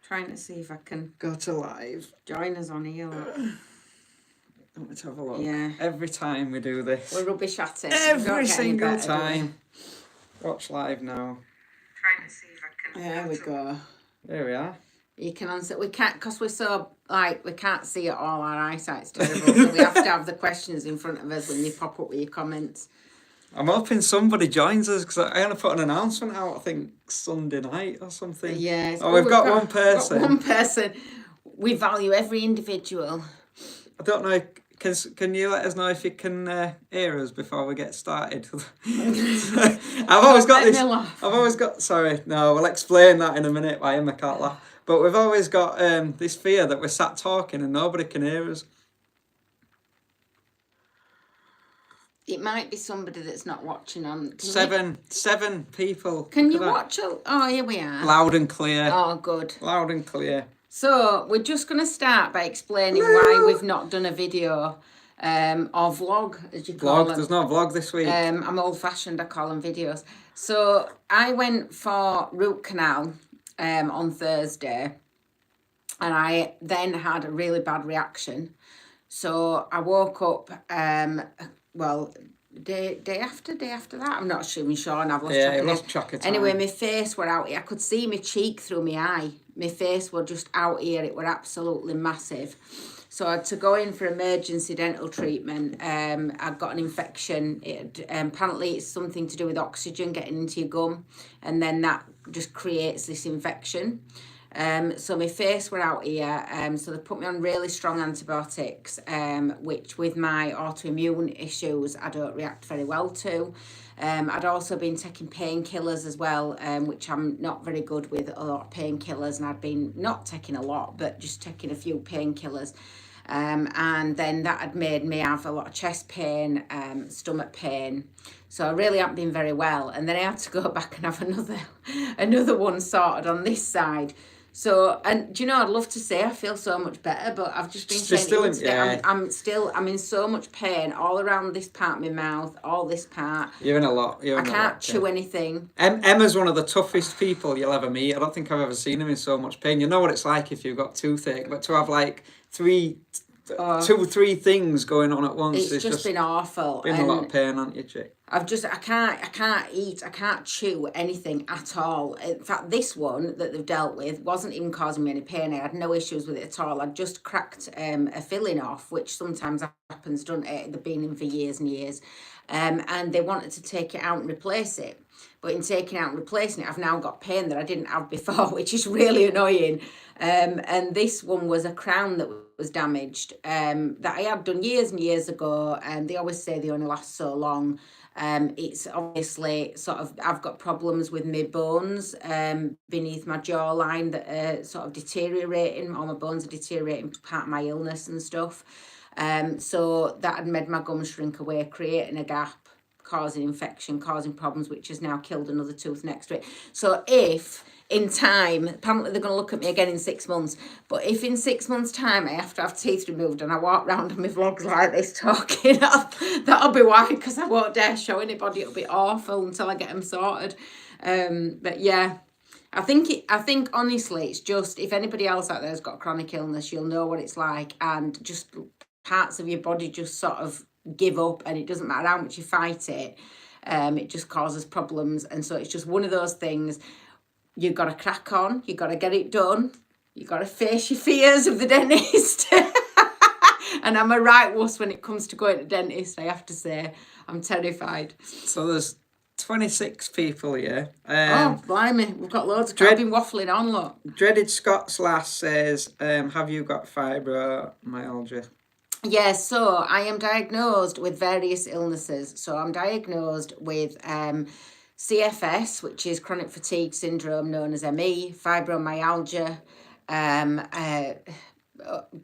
Trying to see if I can go to live. Join us on here. Look. Let's have a look. Yeah. Every time we do this. We're rubbish at it. Every single time. Watch live now. Trying to see if I can. There we go. There we are. You can answer. We can't, because we're so, we can't see it all. Our eyesight's terrible. So we have to have the questions in front of us when you pop up with your comments. I'm hoping somebody joins us, because I'm going to put an announcement out, I think, Sunday night or something. Yeah. Oh, we've got one person. One person. We value every individual. I don't know. Can you let us know if you can hear us before we get started? I've always got. Sorry, no. We'll explain that in a minute. Why I can't laugh. But we've always got this fear that we're sat talking and nobody can hear us. It might be somebody that's not watching on. Seven people. Can you watch? Oh, here we are. Loud and clear. Oh, good. Loud and clear. So we're just going to start by explaining why we've not done a video or vlog, as you call them. There's no vlog this week. I'm old-fashioned, I call them videos. So I went for root canal on Thursday, and I then had a really bad reaction. So I woke up, day after that, I'm not even sure, and I've lost track of time. Anyway, my face were out here. I could see my cheek through my eye. My face were just out here. It were absolutely massive. So I had to go in for emergency dental treatment. I'd got an infection. Apparently it's something to do with oxygen getting into your gum, and then that just creates this infection. So my face were out here, so they put me on really strong antibiotics, which with my autoimmune issues I don't react very well to. I'd also been taking painkillers as well, which I'm not very good with, a lot of painkillers, and I'd been not taking a lot, but just taking a few painkillers. And then that had made me have a lot of chest pain, stomach pain. So I really haven't been very well. And then I had to go back and have another one sorted on this side. So, and do you know, I'd love to say I feel so much better, but I've just been saying I'm in so much pain all around this part of my mouth, all this part. You're in a lot. I can't chew anything. Emma's one of the toughest people you'll ever meet. I don't think I've ever seen him in so much pain. You know what it's like if you've got toothache, but to have like two or three things going on at once. It's just been awful. Been a lot of pain, haven't you, chick? I can't eat, I can't chew anything at all. In fact, this one that they've dealt with wasn't even causing me any pain. I had no issues with it at all. I'd just cracked a filling off, which sometimes happens, doesn't it? They've been in for years and years. And they wanted to take it out and replace it. But in taking out and replacing it, I've now got pain that I didn't have before, which is really annoying. And this one was a crown that was damaged, that I had done years and years ago. And they always say they only last so long. It's obviously sort of, I've got problems with my bones beneath my jawline that are sort of deteriorating. All my bones are deteriorating, part of my illness and stuff. So that had made my gums shrink away, creating a gap, causing infection, causing problems, which has now killed another tooth next to it. So if in time, apparently they're going to look at me again in 6 months, but if in 6 months' time I have to have teeth removed and I walk around on my vlogs like this talking, that'll be why, because I won't dare show anybody. It'll be awful until I get them sorted. But yeah, I think honestly, it's just, if anybody else out there has got a chronic illness, you'll know what it's like, and just parts of your body just sort of give up, and it doesn't matter how much you fight it, it just causes problems. And so it's just one of those things. You've got to crack on, you've got to get it done, you've got to face your fears of the dentist. And I'm a right wuss when it comes to going to dentist, I have to say. I'm terrified. So there's 26 people here. Oh, blimey, we've got loads of... I've been waffling on, look. Dreaded Scots Lass says, have you got fibromyalgia? Yes, so I am diagnosed with various illnesses. So I'm diagnosed with CFS, which is chronic fatigue syndrome, known as ME, fibromyalgia,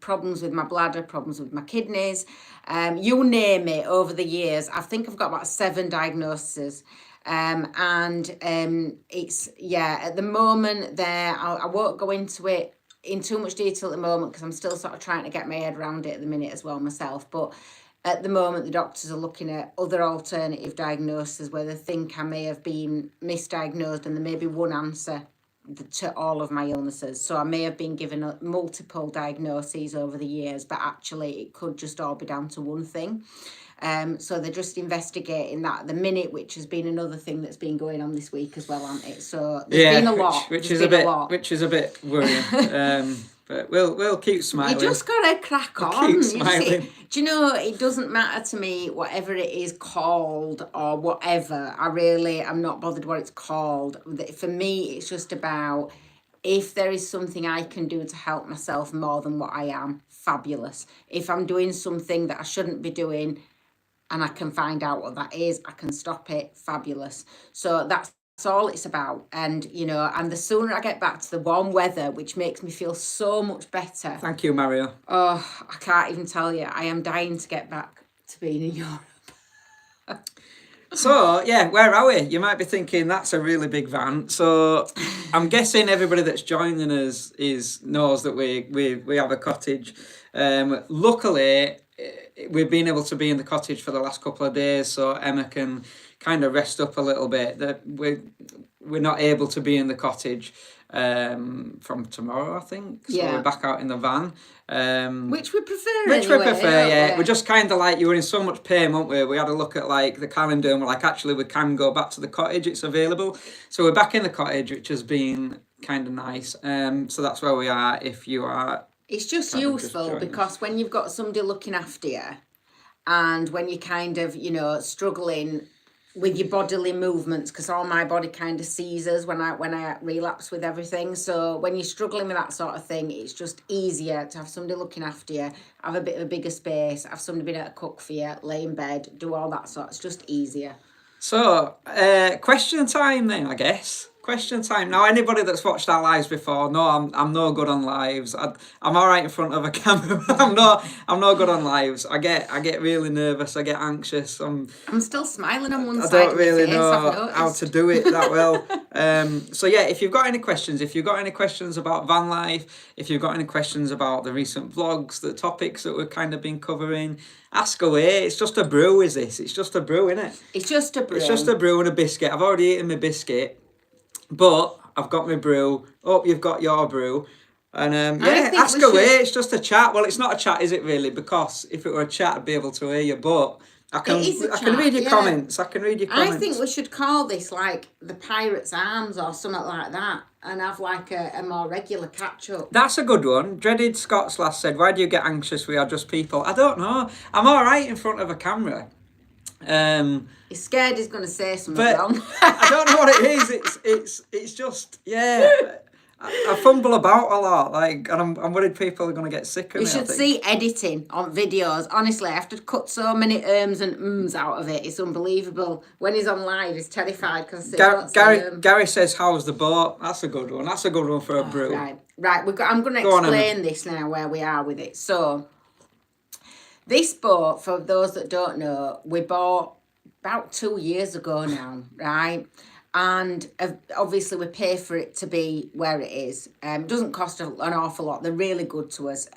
problems with my bladder, problems with my kidneys, you name it. Over the years, I think I've got about 7 diagnoses. It's, yeah, at the moment there, I won't go into it in too much detail at the moment, because I'm still sort of trying to get my head around it at the minute as well myself. But at the moment, the doctors are looking at other alternative diagnoses where they think I may have been misdiagnosed, and there may be one answer to all of my illnesses. So I may have been given multiple diagnoses over the years, but actually it could just all be down to one thing. So they're just investigating that at the minute, which has been another thing that's been going on this week as well, hasn't it? So there's been a lot. Which is a bit worrying. But we'll keep smiling. You just gotta crack on. Keep smiling. Do you know, it doesn't matter to me whatever it is called or whatever. I'm not bothered what it's called. For me, it's just about, if there is something I can do to help myself more than what I am, fabulous. If I'm doing something that I shouldn't be doing and I can find out what that is, I can stop it, fabulous. So that's all it's about. And and the sooner I get back to the warm weather, which makes me feel so much better. Thank you, Mario. Oh, I can't even tell you. I am dying to get back to being in Europe. So, yeah, where are we? You might be thinking that's a really big van. So I'm guessing everybody that's joining us knows that we have a cottage. Luckily, we've been able to be in the cottage for the last couple of days, so Emma can kind of rest up a little bit. That we're not able to be in the cottage from tomorrow, I think. So we're back out in the van. Which we prefer. Which we prefer, yeah. We're just kind of like, you were in so much pain, weren't we? We had a look at like the calendar and we're like, actually, we can go back to the cottage. It's available. So we're back in the cottage, which has been kind of nice. So that's where we are. If you are. It's just useful because when you've got somebody looking after you, and when you're kind of, struggling with your bodily movements, because all my body kind of seizes when I relapse with everything. So when you're struggling with that sort of thing, it's just easier to have somebody looking after you, have a bit of a bigger space, have somebody being able to cook for you, lay in bed, do all that sort. It's just easier. So, question time then, I guess. Question time. Now, anybody that's watched our lives before, no, I'm no good on lives. I'm all right in front of a camera. I'm no good on lives. I get really nervous. I get anxious. I'm still smiling on one I side. I don't really know how to do it that well. So yeah, if you've got any questions about van life, if you've got any questions about the recent vlogs, the topics that we've kind of been covering, ask away. It's just a brew, is this? It's just a brew, innit? It's just a brew. It's just a brew and a biscuit. I've already eaten my biscuit. But I've got my brew. Hope you've got your brew. And ask away. It's just a chat. Well, it's not a chat, is it really? Because if it were a chat, I'd be able to hear you. But I can read your comments. I can read your comments. I think we should call this like the Pirate's Arms or something like that, and have like a more regular catch up. That's a good one. Dreaded Scots last said, "Why do you get anxious? We are just people." I don't know. I'm all right in front of a camera. He's scared he's going to say something wrong. I don't know what it is. It's just, yeah. I fumble about a lot, and I'm worried people are going to get sick of me. You should see editing on videos. Honestly, I have to cut so many and ums out of it. It's unbelievable. When he's on live, he's terrified because Gary says, "How's the boat?" That's a good one. That's a good one for a brew. Right. I'm going to explain this now where we are with it. So, this boat, for those that don't know, we bought about 2 years ago now, right? And obviously we pay for it to be where it is. It doesn't cost an awful lot. They're really good to us.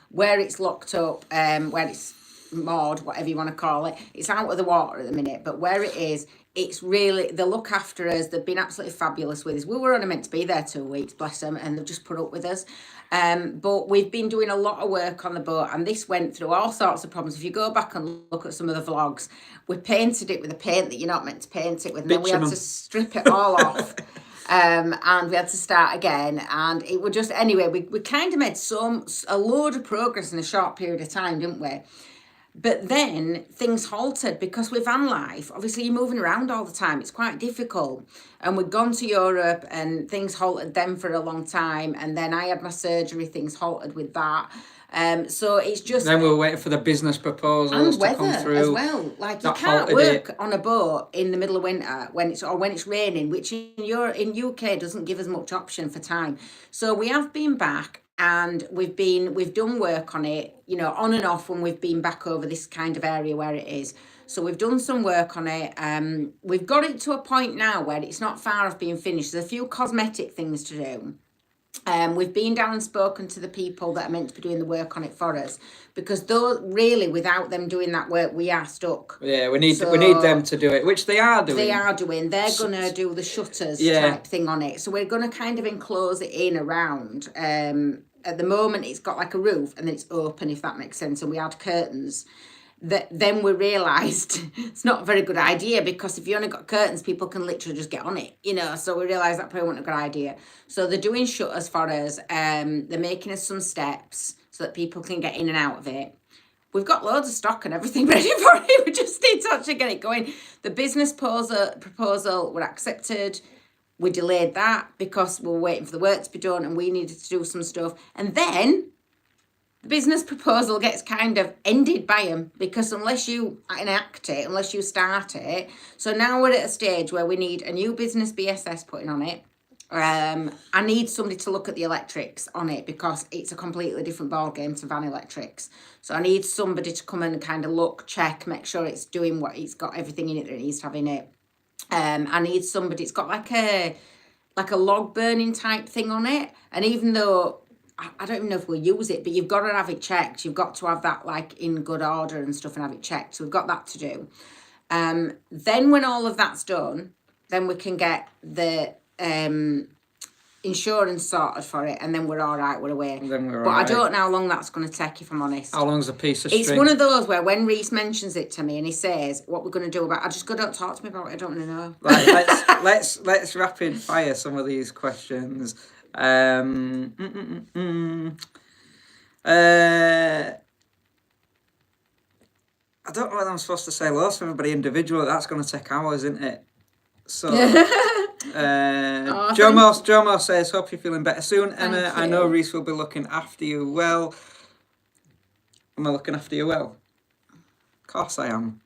Where it's locked up, where it's moored, whatever you want to call it, it's out of the water at the minute. But where it is, it's really, they look after us. They've been absolutely fabulous with us. We were only meant to be there 2 weeks, bless them, and they've just put up with us. But we've been doing a lot of work on the boat, and this went through all sorts of problems. If you go back and look at some of the vlogs, we painted it with a paint that you're not meant to paint it with, and then we had to strip it all off. And we had to start again, and it would just, anyway, we kind of made a load of progress in a short period of time, didn't we? But then things halted because with van life, obviously you're moving around all the time. It's quite difficult. And we'd gone to Europe and things halted then for a long time. And then I had my surgery, things halted with that. So it's just... Then we were waiting for the business proposals to come through. As well. Like you can't work on a boat in the middle of winter when it's raining, which in UK doesn't give us much option for time. So we have been back. And we've done work on it, on and off when we've been back over this kind of area where it is. So we've done some work on it. We've got it to a point now where it's not far off being finished. There's a few cosmetic things to do. We've been down and spoken to the people that are meant to be doing the work on it for us, because though really without them doing that work we are stuck. Yeah, we need them to do it, which they are doing. They're gonna do the shutters type thing on it, so we're gonna kind of enclose it in around. At the moment it's got like a roof and then it's open, if that makes sense, and we had curtains. Then we realised it's not a very good idea, because if you only got curtains, people can literally just get on it, so we realised that probably wasn't a good idea. So they're doing shutters for us. They're making us some steps so that people can get in and out of it. We've got loads of stock and everything ready for it. We just need to actually get it going. The business proposal were accepted. We delayed that because we were waiting for the work to be done and we needed to do some stuff. And then the business proposal gets kind of ended by them, because unless you enact it, unless you start it. So now we're at a stage where we need a new business BSS putting on it. I need somebody to look at the electrics on it, because it's a completely different ball game to van electrics. So I need somebody to come and kind of look, check, make sure it's doing what it's got, everything in it that it needs to have in it. I need somebody, it's got like a log burning type thing on it, and even though I don't even know if we'll use it, but you've got to have it checked. You've got to have that like in good order and stuff and have it checked. So we've got that to do. Then when all of that's done, then we can get the insurance sorted for it, and then we're all right, we're away. But I don't know how long that's going to take, if I'm honest. How long's a piece of string? It's one of those where when Reese mentions it to me and he says what we're going to do about it, I just go, don't talk to me about it, I don't want to know. Right, let's rapid fire some of these questions. I don't know whether I'm supposed to say loads for everybody individually. That's going to take hours, isn't it? So, Joe Moore says, hope you're feeling better soon, Emma. I know Reese will be looking after you well. Am I looking after you well? Of course I am.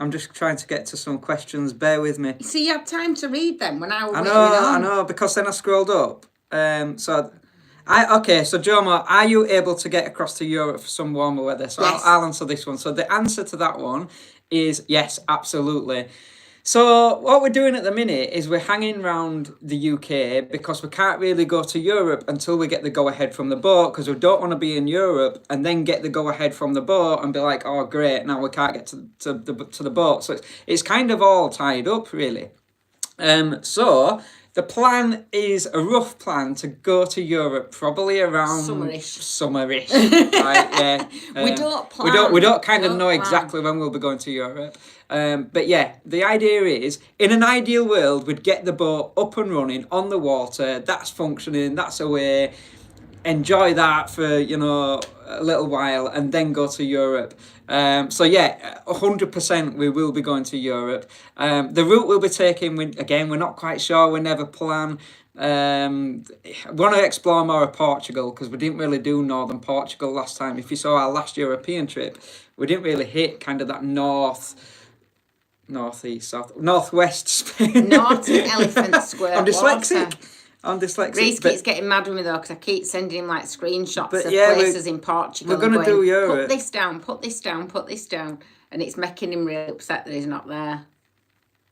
I'm just trying to get to some questions. Bear with me. See, you had time to read them when I was I know, because then I scrolled up. So Joe Moore, are you able to get across to Europe for some warmer weather? So yes. I'll answer this one. So the answer to that one is yes, absolutely. So what we're doing at the minute is we're hanging around the UK because we can't really go to Europe until we get the go-ahead from the boat, because we don't want to be in Europe and then get the go-ahead from the boat and be like, oh, great, now we can't get to the boat. So it's kind of all tied up, really. So the plan is a rough plan to go to Europe probably around summerish. Right, yeah. We don't plan. We don't kind of know exactly when we'll be going to Europe. But yeah, the idea is, in an ideal world, we'd get the boat up and running on the water. That's functioning. That's away. Enjoy that for, a little while and then go to Europe. So yeah, 100% we will be going to Europe. The route we'll be taking, we're not quite sure. We never plan. I want to explore more of Portugal, because we didn't really do northern Portugal last time. If you saw our last European trip, we didn't really hit kind of that northwest Spain. North elephant square. I'm dyslexic. Reese keeps getting mad with me though, because I keep sending him like screenshots of places in Portugal. We're going to do Europe. Put this down, put this down, put this down. And it's making him really upset that he's not there.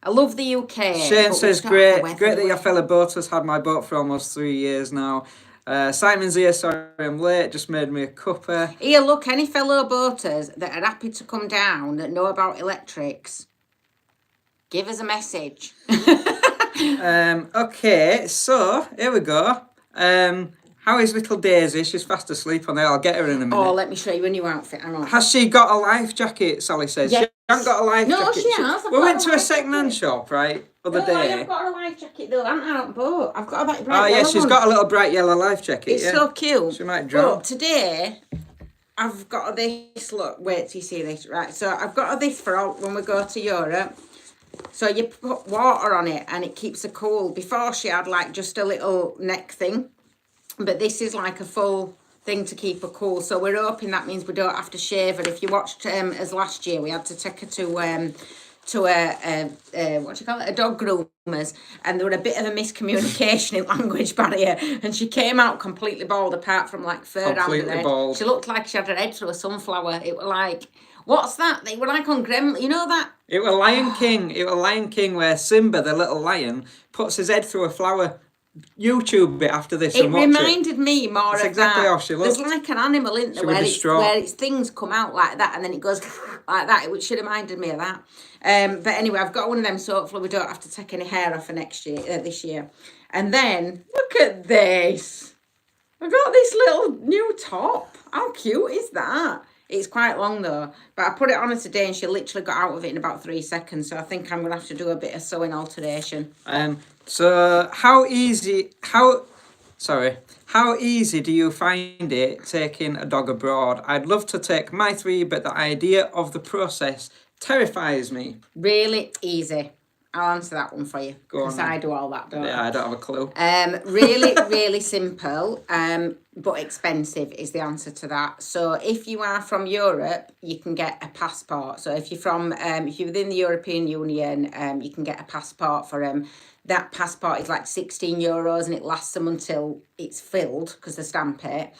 I love the UK. Shane says, great that your fellow boaters had my boat for almost 3 years now. Simon's here, sorry I'm late, just made me a cuppa. Here, look, any fellow boaters that are happy to come down that know about electrics, give us a message. Okay, so here we go. How is little Daisy? She's fast asleep on there. I'll get her in a minute. Oh, let me show you a new outfit. Hang on. Has she got a life jacket? Sally says. Yes. She hasn't got a life jacket. No, she has. We went to a second-hand shop, right, other day. I've got a life jacket though. I'm out on boat. I've got a bright yellow. Oh yeah, she's got a little bright yellow life jacket. It's so cute. She might drop. But today, I've got this. Look, wait till you see this. Right, so I've got this for all when we go to Europe. So you put water on it and it keeps her cool. Before she had like just a little neck thing, but this is like a full thing to keep her cool. So we're hoping that means we don't have to shave her. If you watched us last year, we had to take her to a dog groomers, and there was a bit of a miscommunication in language barrier, and she came out completely bald apart from like third hand. Completely bald. She looked like she had her head through a sunflower. It was like, What's that? They were like on Gremlin. You know that? It was Lion King. It was Lion King where Simba, the little lion, puts his head through a flower. YouTube it after this It and watch reminded me more That's of exactly that. how she looked. There's like an animal in there She was where distraught. its things come out like that and then it goes like that, which reminded me of that. But anyway, I've got one of them, so hopefully we don't have to take any hair off for this year. And then look at this. I've got this little new top. How cute is that? It's quite long though, but I put it on her today and she literally got out of it in about 3 seconds. So I think I'm gonna have to do a bit of sewing alteration. So how easy do you find it taking a dog abroad? I'd love to take my 3, but the idea of the process terrifies me. Really easy. I'll answer that one for you because I do all that, don't I? Yeah, I don't have a clue. Really, really simple, but expensive is the answer to that. So if you are from Europe, you can get a passport. So if you're within the European Union, you can get a passport for that passport is like €16 and it lasts them until it's filled because they stamp it,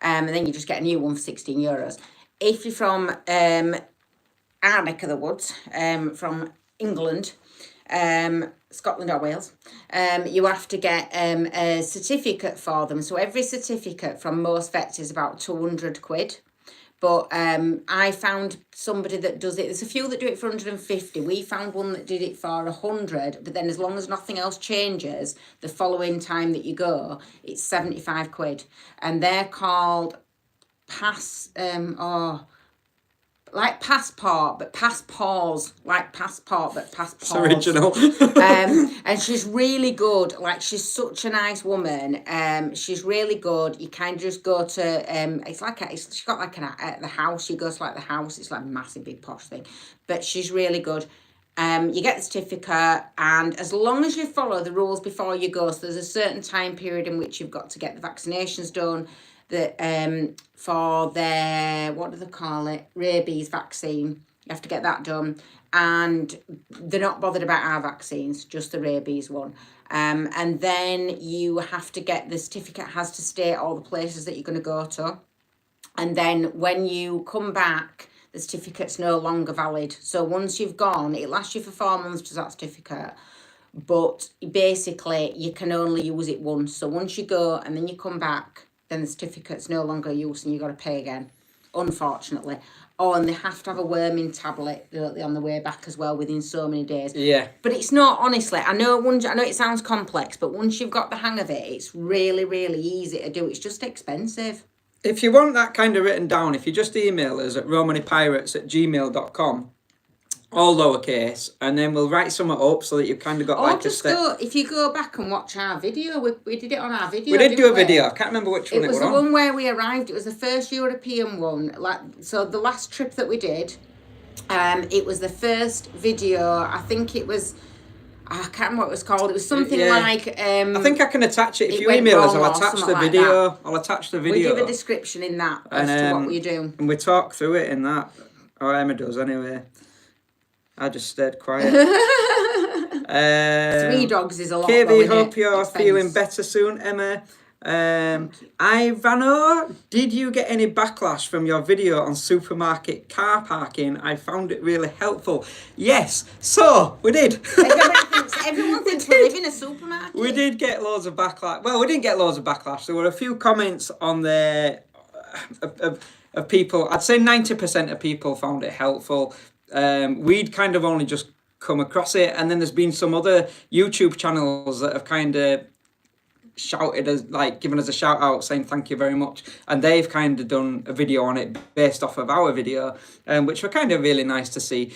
and then you just get a new one for €16. If you're from our neck of the woods, from England, Scotland or Wales, you have to get a certificate for them. So every certificate from most vets is about £200. But I found somebody that does it. There's a few that do it for 150. We found one that did it for 100. But then as long as nothing else changes, the following time that you go, it's £75. And they're called like passport, but passports, like passport, but passports. It's original. And she's really good. Like, she's such a nice woman. She's really good. You kind of just go to it's like she's got like the house. You go to like the house. It's like a massive big posh thing, but she's really good. You get the certificate, and as long as you follow the rules before you go, so there's a certain time period in which you've got to get the vaccinations done. That for their, what do they call it, rabies vaccine, you have to get that done, and they're not bothered about our vaccines, just the rabies one. And then you have to get the certificate, has to state all the places that you're going to go to, and then when you come back, the certificate's no longer valid. So once you've gone, it lasts you for 4 months to that certificate, but basically you can only use it once. So once you go and then you come back, then the certificate's no longer used and you've got to pay again, unfortunately. Oh, and they have to have a worming tablet, don't they, on the way back as well within so many days. Yeah. But it's not, honestly, I know it sounds complex, but once you've got the hang of it, it's really, really easy to do. It's just expensive. If you want that kind of written down, if you just email us at romanypirates@gmail.com, all lowercase, and then we'll write something up so that you've kind of got like a step. If you go back and watch our video, we did it on our video. We did do a video. I can't remember which one it was. It was the one where we arrived. It was the first European one. So the last trip that we did, it was the first video. I think it was, I can't remember what it was called. It was something like. I think I can attach it. If you email us, I'll attach the video. Like, I'll attach the video. We give a description in that as to what we're doing. And we talk through it in that. Or Emma does anyway. I just stayed quiet. 3 dogs is a lot. KB, hope you're feeling better soon, Emma. Ivano, did you get any backlash from your video on supermarket car parking? I found it really helpful. Yes, so we did. Everyone thinks we live in a supermarket. We did get loads of backlash. Well, we didn't get loads of backlash. There were a few comments on there of people. I'd say 90% of people found it helpful. We'd kind of only just come across it, and then there's been some other YouTube channels that have kind of shouted us, like given us a shout out saying thank you very much, and they've kind of done a video on it based off of our video, which were kind of really nice to see.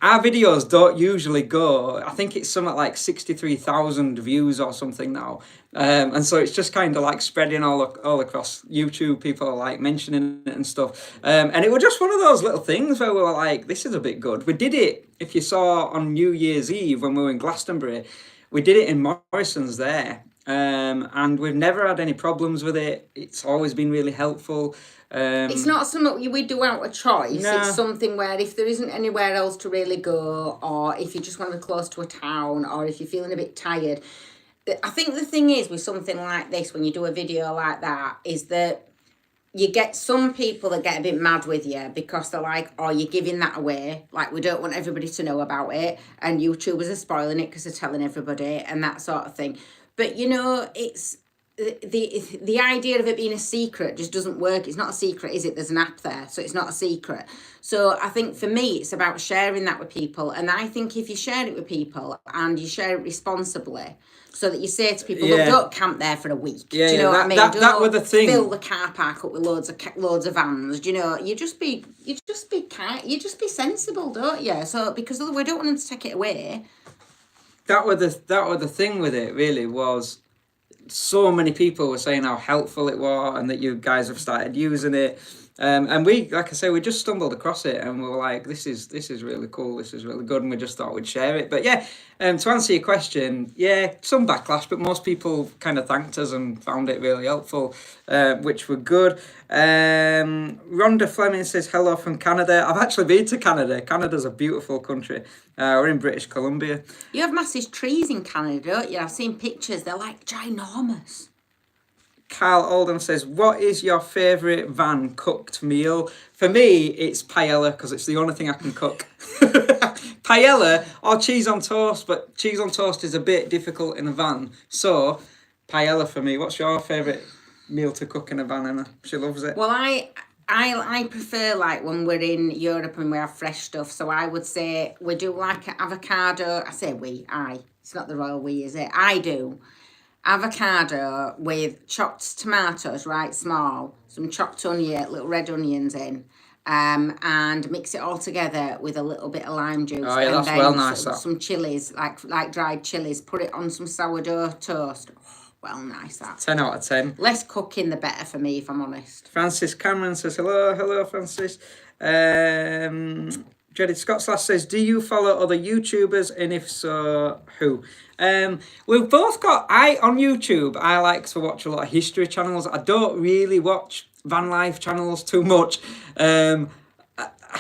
Our videos don't usually go, I think it's something like 63,000 views or something now, and so it's just kind of like spreading all across YouTube. People are like mentioning it and stuff, and it was just one of those little things where we were like, this is a bit good. We did it, if you saw on New Year's Eve when we were in Glastonbury, we did it in Morrison's there, and we've never had any problems with it. It's always been really helpful. It's not something we do out of choice. No. It's something where if there isn't anywhere else to really go, or if you just want to be close to a town, or if you're feeling a bit tired. I think the thing is with something like this, when you do a video like that, is that you get some people that get a bit mad with you because they're like, oh, you're giving that away. Like, we don't want everybody to know about it. And YouTubers are spoiling it because they're telling everybody and that sort of thing. But, it's the idea of it being a secret just doesn't work. It's not a secret, is it? There's an app there, so it's not a secret. So I think for me, it's about sharing that with people. And I think if you share it with people and you share it responsibly, so that you say to people, look, don't camp there for a week. Yeah, do you know what I mean? That was the thing. Fill the car park up with loads of vans. Do you know? You just be kind. You just be sensible, don't you? So because we don't want them to take it away. That was the thing with it. Really was. So many people were saying how helpful it was and that you guys have started using it. And we, like I say, we just stumbled across it and we were like, this is really cool, this is really good, and we just thought we'd share it. But yeah, to answer your question, yeah, some backlash, but most people kind of thanked us and found it really helpful, which were good. Rhonda Fleming says, hello from Canada. I've actually been to Canada. Canada's a beautiful country. We're in British Columbia. You have massive trees in Canada, don't you? I've seen pictures, they're like ginormous. Kyle Oldham says, what is your favourite van cooked meal? For me, it's paella because it's the only thing I can cook. Paella or cheese on toast, but cheese on toast is a bit difficult in a van. So, paella for me. What's your favourite meal to cook in a van, Emma? She loves it. Well, I prefer like when we're in Europe and we have fresh stuff. So I would say we do like an avocado. I say it's not the royal we, is it? I do. Avocado with chopped tomatoes, right, small, some chopped onion, little red onions in, and mix it all together with a little bit of lime juice. Oh yeah, and that's then well nice. Some chilies, like dried chilies. Put it on some sourdough toast. Oh, well nice that. 10 out of 10. Less cooking, the better for me, if I'm honest. Francis Cameron says hello, Francis. Dreaded Scottslash says, do you follow other YouTubers, and if so, who? We've both got, on YouTube, I like to watch a lot of history channels. I don't really watch van life channels too much. I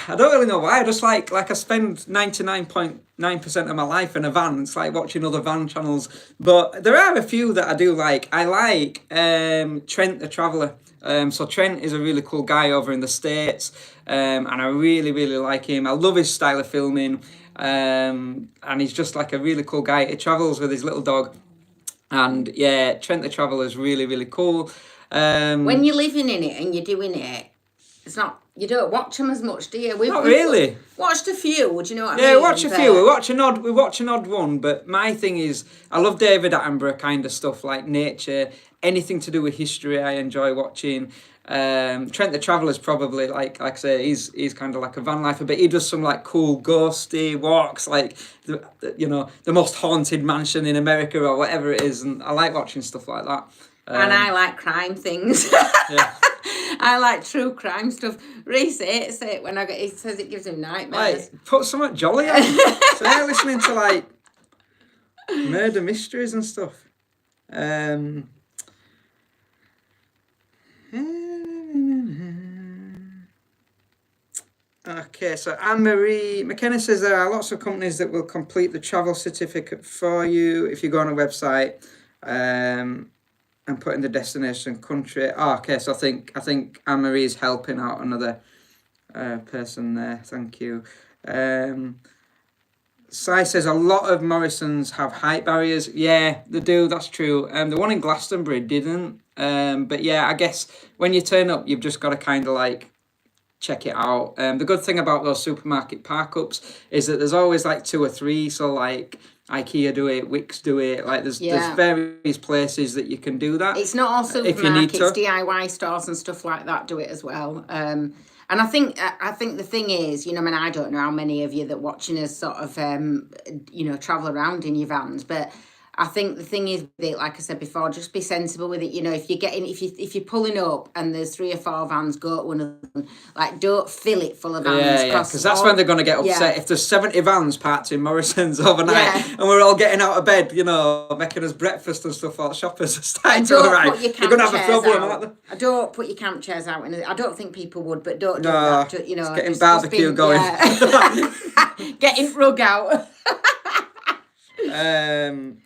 don't really know why. I just like I spend 99.9% of my life in a van. It's like watching other van channels. But there are a few that I do like. I like Trent the Traveller. So Trent is a really cool guy over in the States, and I really, really like him. I love his style of filming, and he's just like a really cool guy. He travels with his little dog, and yeah, Trent the Traveller is really, really cool. When you're living in it and you're doing it, it's not, you don't watch them as much, do you? We've really watched a few. Do you know what I mean? Yeah, watch a few. We watch an odd one. But my thing is, I love David Attenborough kind of stuff, like nature, anything to do with history. I enjoy watching. Trent the Traveller's probably like I say, he's kind of like a van lifer, but he does some like cool ghosty walks, like the most haunted mansion in America or whatever it is, and I like watching stuff like that. And I like crime things. Yeah. I like true crime stuff. Reese hates it when he says it gives him nightmares. Like, put something jolly on. So they're listening to like murder mysteries and stuff. Okay, so Anne-Marie McKenna says there are lots of companies that will complete the travel certificate for you if you go on a website and put in the destination country. Oh, okay, so I think Anne-Marie is helping out another person there. Thank you. Sai says a lot of Morrisons have height barriers. Yeah, they do. That's true. The one in Glastonbury didn't. But yeah, I guess when you turn up, you've just got to kind of like check it out. The good thing about those supermarket park-ups is that there's always like 2 or 3. So like IKEA do it, Wickes do it. Like there's various places that you can do that. It's not all supermarkets, DIY stores and stuff like that do it as well. And I think the thing is, I mean, I don't know how many of you that watching us sort of, travel around in your vans, but I think the thing is, like I said before, just be sensible with it. If you're pulling up and there's 3 or 4 vans, go to one of them. Like, don't fill it full of vans. Yeah, because that's when they're going to get upset. If there's 70 vans parked in Morrison's overnight and we're all getting out of bed, making us breakfast and stuff while shoppers are starting to arrive, you're going to have a problem, aren't they? I don't put your camp chairs out. I don't think people would, but don't do that. It's getting barbecue going. Yeah. Getting rug out.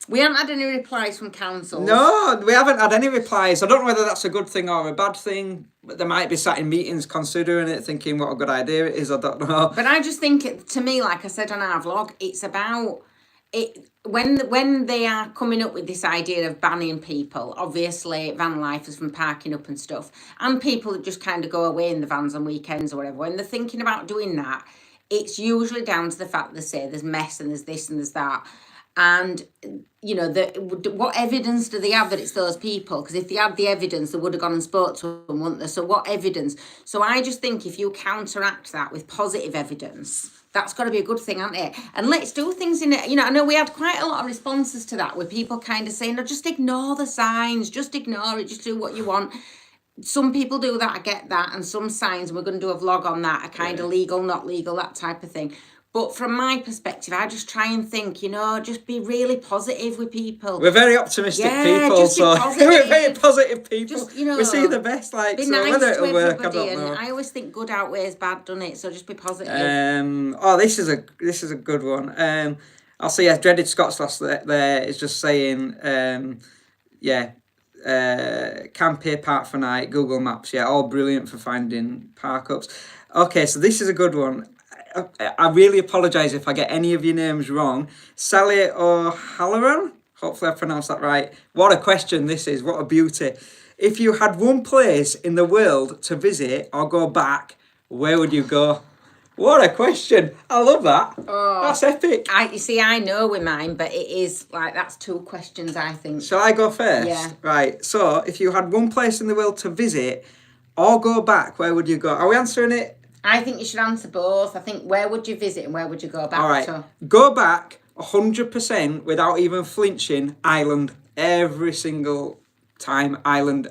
We haven't had any replies from council. No, we haven't had any replies. I don't know whether that's a good thing or a bad thing. they might be sat in meetings considering it, thinking what a good idea it is. I don't know. But I just think, to me, like I said on our vlog, it's about it when they are coming up with this idea of banning people. Obviously, van lifers from parking up and stuff, and people that just kind of go away in the vans on weekends or whatever. When they're thinking about doing that, it's usually down to the fact they say there's mess and there's this and there's that. And, you know, what evidence do they have that it's those people? Because if they had the evidence, they would have gone and spoke to them, wouldn't they? So what evidence? So I just think if you counteract that with positive evidence, that's got to be a good thing, hasn't it? And let's do things in it. You know, I know we had quite a lot of responses to that with people kind of saying, no, just ignore the signs, just ignore it, just do what you want. Some people do that, I get that. And some signs, and we're going to do a vlog on that, are kind of legal, not legal, that type of thing. But from my perspective, I just try and think, you know, just be really positive with people. We're very optimistic people, just so we're very positive people. Just, you know, we see the best, like, be so nice whether to it'll work, I everybody. don't know. And I always think good outweighs bad, doesn't it? So just be positive. This is a good one. I'll see. Yeah, Dreaded Scots last there is just saying, camp here, park for night, Google Maps. Yeah, all brilliant for finding park ups. Okay, so this is a good one. I really apologise if I get any of your names wrong. Sally O'Halloran, hopefully I pronounced that right. What a question this is, what a beauty. If you had one place in the world to visit or go back, where would you go? What a question. I love that. Oh, that's epic. You see, I know with mine, but it is like, that's two questions, I think. Shall I go first? Yeah. Right, so if you had one place in the world to visit or go back, where would you go? Are we answering it? I think you should answer both. I think, where would you visit and where would you go back All right. to? Go back 100% without even flinching, Ireland. Every single time, Ireland.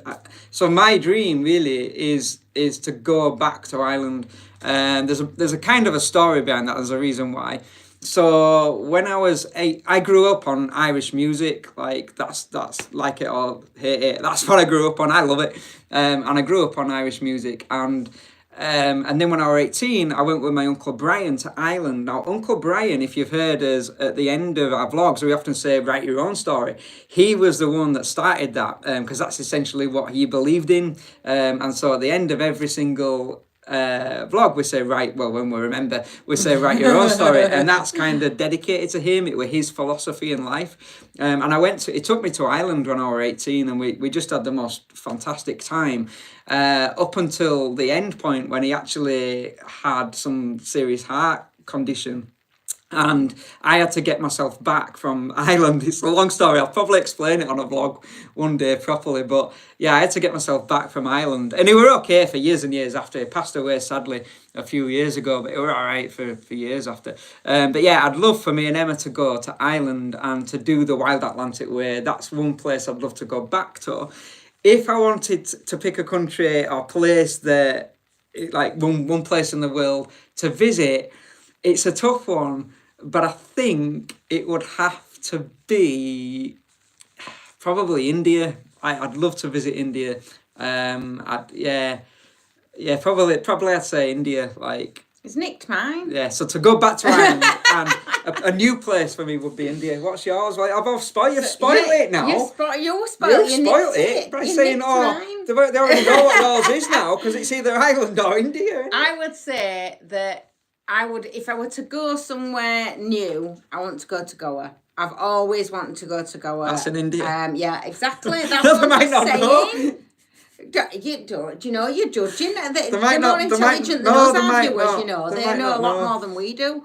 So my dream really is to go back to Ireland. And there's a kind of a story behind that. There's a reason why. So when I was 8, I grew up on Irish music. Like that's like it or hate it. That's what I grew up on. I love it. And I grew up on Irish music. And then when I was 18, I went with my Uncle Brian to Ireland. Now, Uncle Brian, if you've heard us at the end of our vlogs, we often say, write your own story. He was the one that started that, because that's essentially what he believed in. And so at the end of every single vlog, we say, when we remember, we say, write your own story. And that's kind of dedicated to him. It was his philosophy in life. And it took me to Ireland when I was 18, and we just had the most fantastic time. Up until the end point when he actually had some serious heart condition. And I had to get myself back from Ireland. It's a long story. I'll probably explain it on a vlog one day properly. But yeah, I had to get myself back from Ireland. And he were okay for years and years after. He passed away, sadly, a few years ago. But it were all right for years after. But yeah, I'd love for me and Emma to go to Ireland and to do the Wild Atlantic Way. That's one place I'd love to go back to. If I wanted to pick a country or place that, like one place in the world to visit, it's a tough one. But I think it would have to be probably India. I'd love to visit India. Probably I'd say India. Like, it's nicked mine. Yeah, so to go back to Ireland and a new place for me would be India. What's yours? Like, you've spoiled it now. You spoiled it by saying, they already know what yours is now, because it's either Ireland or India. I would say that if I were to go somewhere new, I want to go to Goa. I've always wanted to go to Goa. That's in India. Yeah, exactly. That's what I'm saying. You know, you're judging. They're more intelligent than us, our viewers, you know. They know a lot more than we do.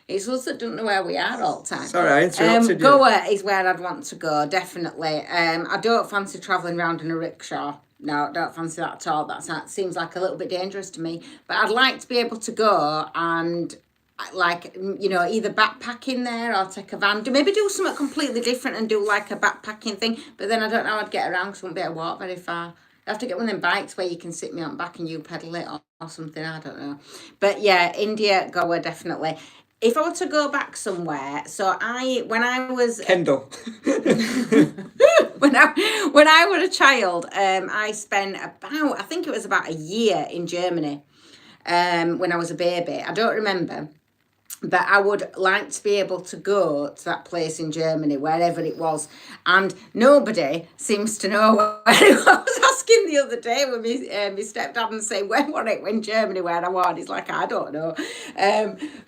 It's us that don't know where we are all the time. Sorry, I interrupted you. Goa is where I'd want to go, definitely. I don't fancy travelling around in a rickshaw. No, don't fancy that at all. That seems like a little bit dangerous to me. But I'd like to be able to go and, like, you know, either backpacking there or take a van. Maybe do something completely different and do, like, a backpacking thing. But then I don't know how I'd get around because I wouldn't be able to walk very far. I have to get one of them bikes where you can sit me on back and you pedal it or something. I don't know. But, yeah, India, Goa, definitely. If I were to go back somewhere, when I was Kendall. when I was a child, I spent I think it was about a year in Germany. When I was a baby, I don't remember. But I would like to be able to go to that place in Germany, wherever it was. And nobody seems to know where it was. I was asking the other day when my stepdad and say, where was it in Germany where I was? He's like, I don't know.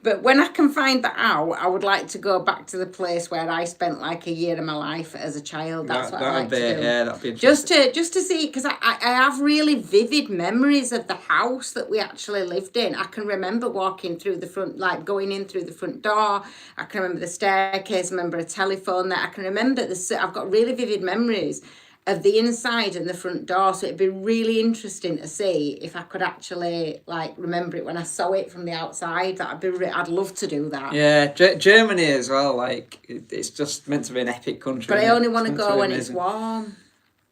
But when I can find that out, I would like to go back to the place where I spent like a year of my life as a child. That's what I'd like to do. Yeah, that'd be just to see, because I have really vivid memories of the house that we actually lived in. I can remember walking through the front, like going in through the front door. I can remember the staircase. I remember a telephone there. I can remember I've got really vivid memories of the inside and the front door. So it'd be really interesting to see if I could actually like remember it when I saw it from the outside. I'd love to do that. Yeah, Germany as well. Like it's just meant to be an epic country. But I only want to go when it's warm.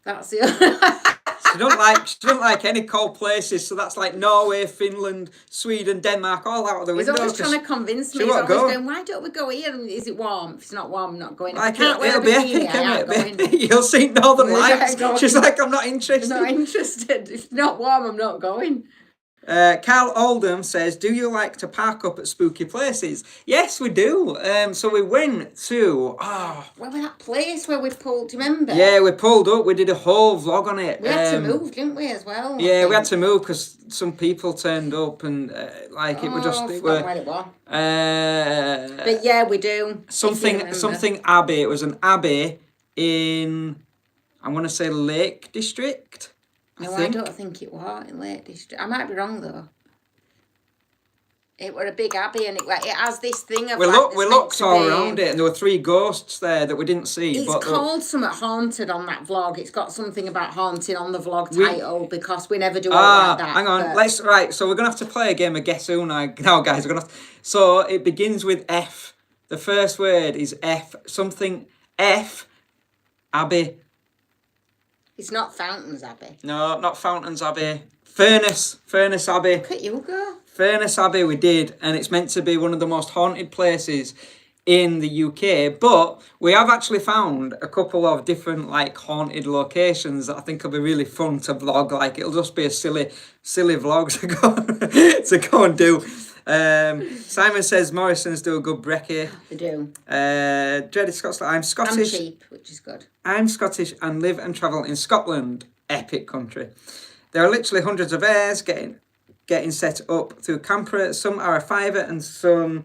That's the only. She don't like any cold places, so that's like Norway, Finland, Sweden, Denmark, all out of the window. He's always trying to convince me. He's always going, why don't we go here? And is it warm? If it's not warm, I'm not going. Like it'll be epic, You'll see Northern Lights. She's like, I'm not interested. I'm not interested. If it's not warm, I'm not going. Carl Oldham says, do you like to park up at spooky places? Yes, we do. So we went to... Where was that place where we pulled, do you remember? Yeah, we pulled up. We did a whole vlog on it. We had to move, didn't we, as well? Yeah, we had to move because some people turned up and it was just... I forgot where it was. But yeah, we do. Something Abbey. It was an abbey in, I want to say Lake District. I don't think it was in Lake District. I might be wrong though. It were a big abbey and it has this thing of we looked all around it and there were 3 ghosts there that we didn't see. It's called something haunted on that vlog. It's got something about haunted on the vlog title because we never do it like that. Hang on, so we're gonna have to play a game of Guess Who now, guys. So it begins with F. The first word is F. Something F. Abbey. It's not Fountains Abbey. No, not Fountains Abbey. Furnace Abbey. Look at you go. Furnace Abbey we did, and it's meant to be one of the most haunted places in the UK, but we have actually found a couple of different like haunted locations that I think will be really fun to vlog. Like it'll just be a silly vlog to go and do. Simon says Morrison's do a good brekkie. They do. Dreaded Scots, I'm Scottish. I'm cheap, which is good. I'm Scottish and live and travel in Scotland. Epic country. There are literally hundreds of airs getting set up through camper. Some are a fiver and some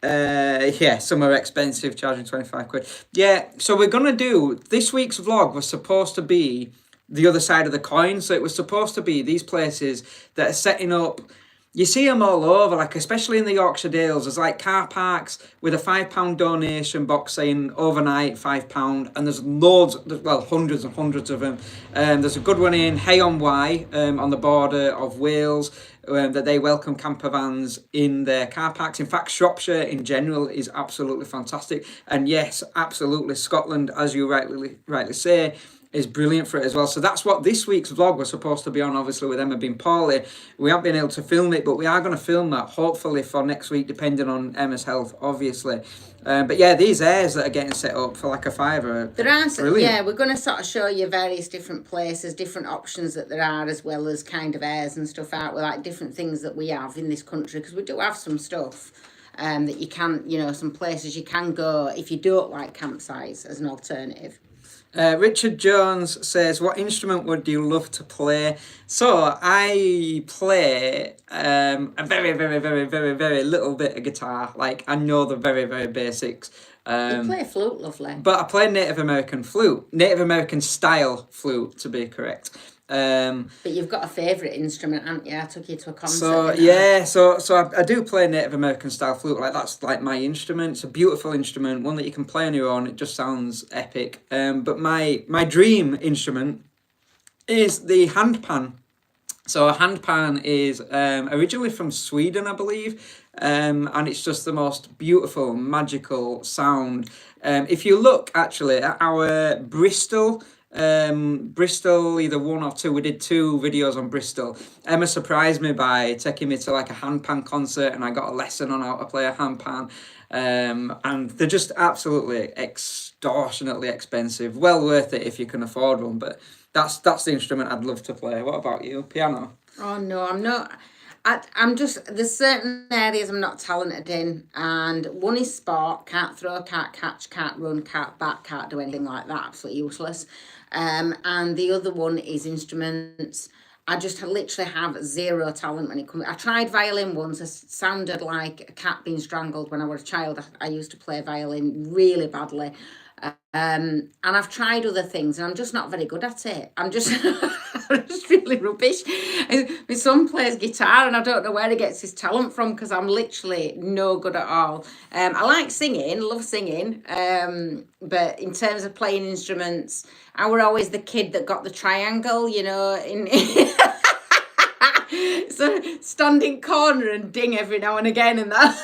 some are expensive, charging 25 quid. Yeah, so we're gonna do this week's vlog was supposed to be the other side of the coin. So it was supposed to be these places that are setting up. You see them all over, like especially in the Yorkshire Dales. There's like car parks with a £5 donation box saying overnight £5, and there's loads, hundreds and hundreds of them. There's a good one in Hay-on-Wye on the border of Wales that they welcome camper vans in their car parks. In fact, Shropshire in general is absolutely fantastic, and yes, absolutely Scotland, as you rightly say, is brilliant for it as well. So that's what this week's vlog was supposed to be on, obviously with Emma being poorly. We haven't been able to film it, but we are going to film that hopefully for next week, depending on Emma's health, obviously. But yeah, these airs that are getting set up for like a fiver there are brilliant. Yeah, we're going to sort of show you various different places, different options that there are, as well as kind of airs and stuff out with like different things that we have in this country, because we do have some stuff that you can, some places you can go if you don't like campsites as an alternative. Richard Jones says, what instrument would you love to play? So I play a very, very, very, very, very little bit of guitar. Like I know the very, very basics. You play flute, lovely. But I play Native American flute. Native American style flute, to be correct. But you've got a favourite instrument, haven't you? I took you to a concert. So I do play Native American style flute. Like that's like my instrument. It's a beautiful instrument, one that you can play on your own. It just sounds epic. But my dream instrument is the handpan. So a handpan is originally from Sweden, I believe, and it's just the most beautiful, magical sound. If you look actually at our Bristol either 1 or 2, we did 2 videos on Bristol. Emma surprised me by taking me to like a handpan concert, and I got a lesson on how to play a handpan, and they're just absolutely extortionately expensive. Well worth it if you can afford one, but that's the instrument I'd love to play. What about you? Piano? Oh no, I'm not. I'm just, there's certain areas I'm not talented in, and one is sport. Can't throw, can't catch, can't run, can't bat, can't do anything like that. Absolutely useless. And the other one is instruments. I just literally have zero talent when it comes. I tried violin once. I sounded like a cat being strangled when I was a child. I used to play violin really badly. And I've tried other things, and I'm just not very good at it. I'm just, I'm just really rubbish. My son plays guitar, and I don't know where he gets his talent from because I'm literally no good at all. I like singing, love singing, but in terms of playing instruments, I were always the kid that got the triangle, you know, in. So standing corner and ding every now and again, and that.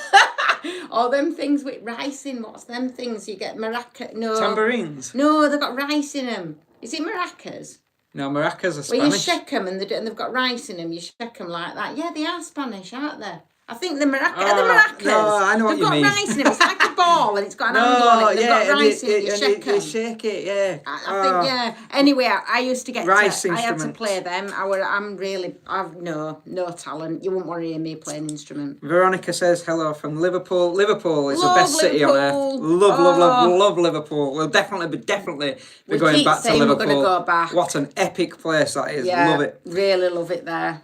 All them things with rice in. What's them things you get? Maraca? No. Tambourines? No, they've got rice in them. Is it maracas? No, maracas are Spanish. Well, you shake them and they've got rice in them. You shake them like that. Yeah, they are Spanish, aren't they? I think the maracas. Are the maracas? No, I know what you mean. They've got rice in them. It's like a ball and it's got an handle on it. And they've got rice in it. You shake them. You shake it, yeah. I think, yeah. Anyway, I used to get rice I had to instruments. play them. I've no talent. You wouldn't want to hear me play an instrument. Veronica says hello from Liverpool. Liverpool is Love the best city on earth. Liverpool. Love Liverpool. We'll definitely be going back to Liverpool. We're going to go back. What an epic place that is. Yeah, love it. Really love it there.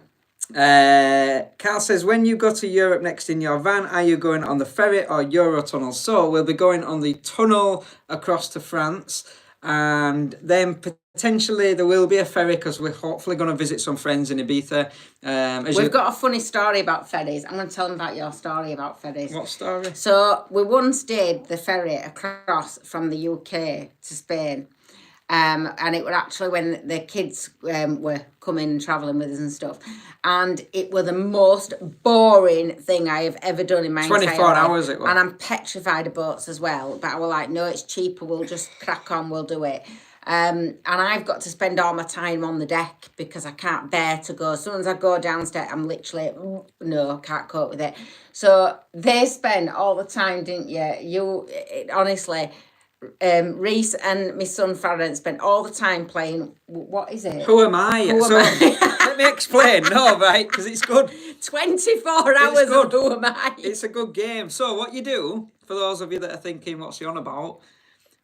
Carl says, when you go to Europe next in your van, are you going on the ferry or Eurotunnel? So we'll be going on the tunnel across to France, and then potentially there will be a ferry because we're hopefully going to visit some friends in Ibiza. We've got a funny story about ferries. I'm going to tell them about your story about ferries. What story? So we once did the ferry across from the UK to Spain. And it was actually when the kids were coming and travelling with us and stuff. And it was the most boring thing I have ever done in my entire life. 24 hours it was. And I'm petrified of boats as well. But I was like, no, it's cheaper. We'll just crack on. We'll do it. And I've got to spend all my time on the deck because I can't bear to go. As soon as I go downstairs, I'm literally, no, can't cope with it. So they spend all the time, didn't you? Honestly... Reese and my son Farron spent all the time playing. What is it? Who am I? Let me explain. No, right, because it's good. 24 hours of Who Am I? It's a good game. So what you do, for those of you that are thinking, what's he on about?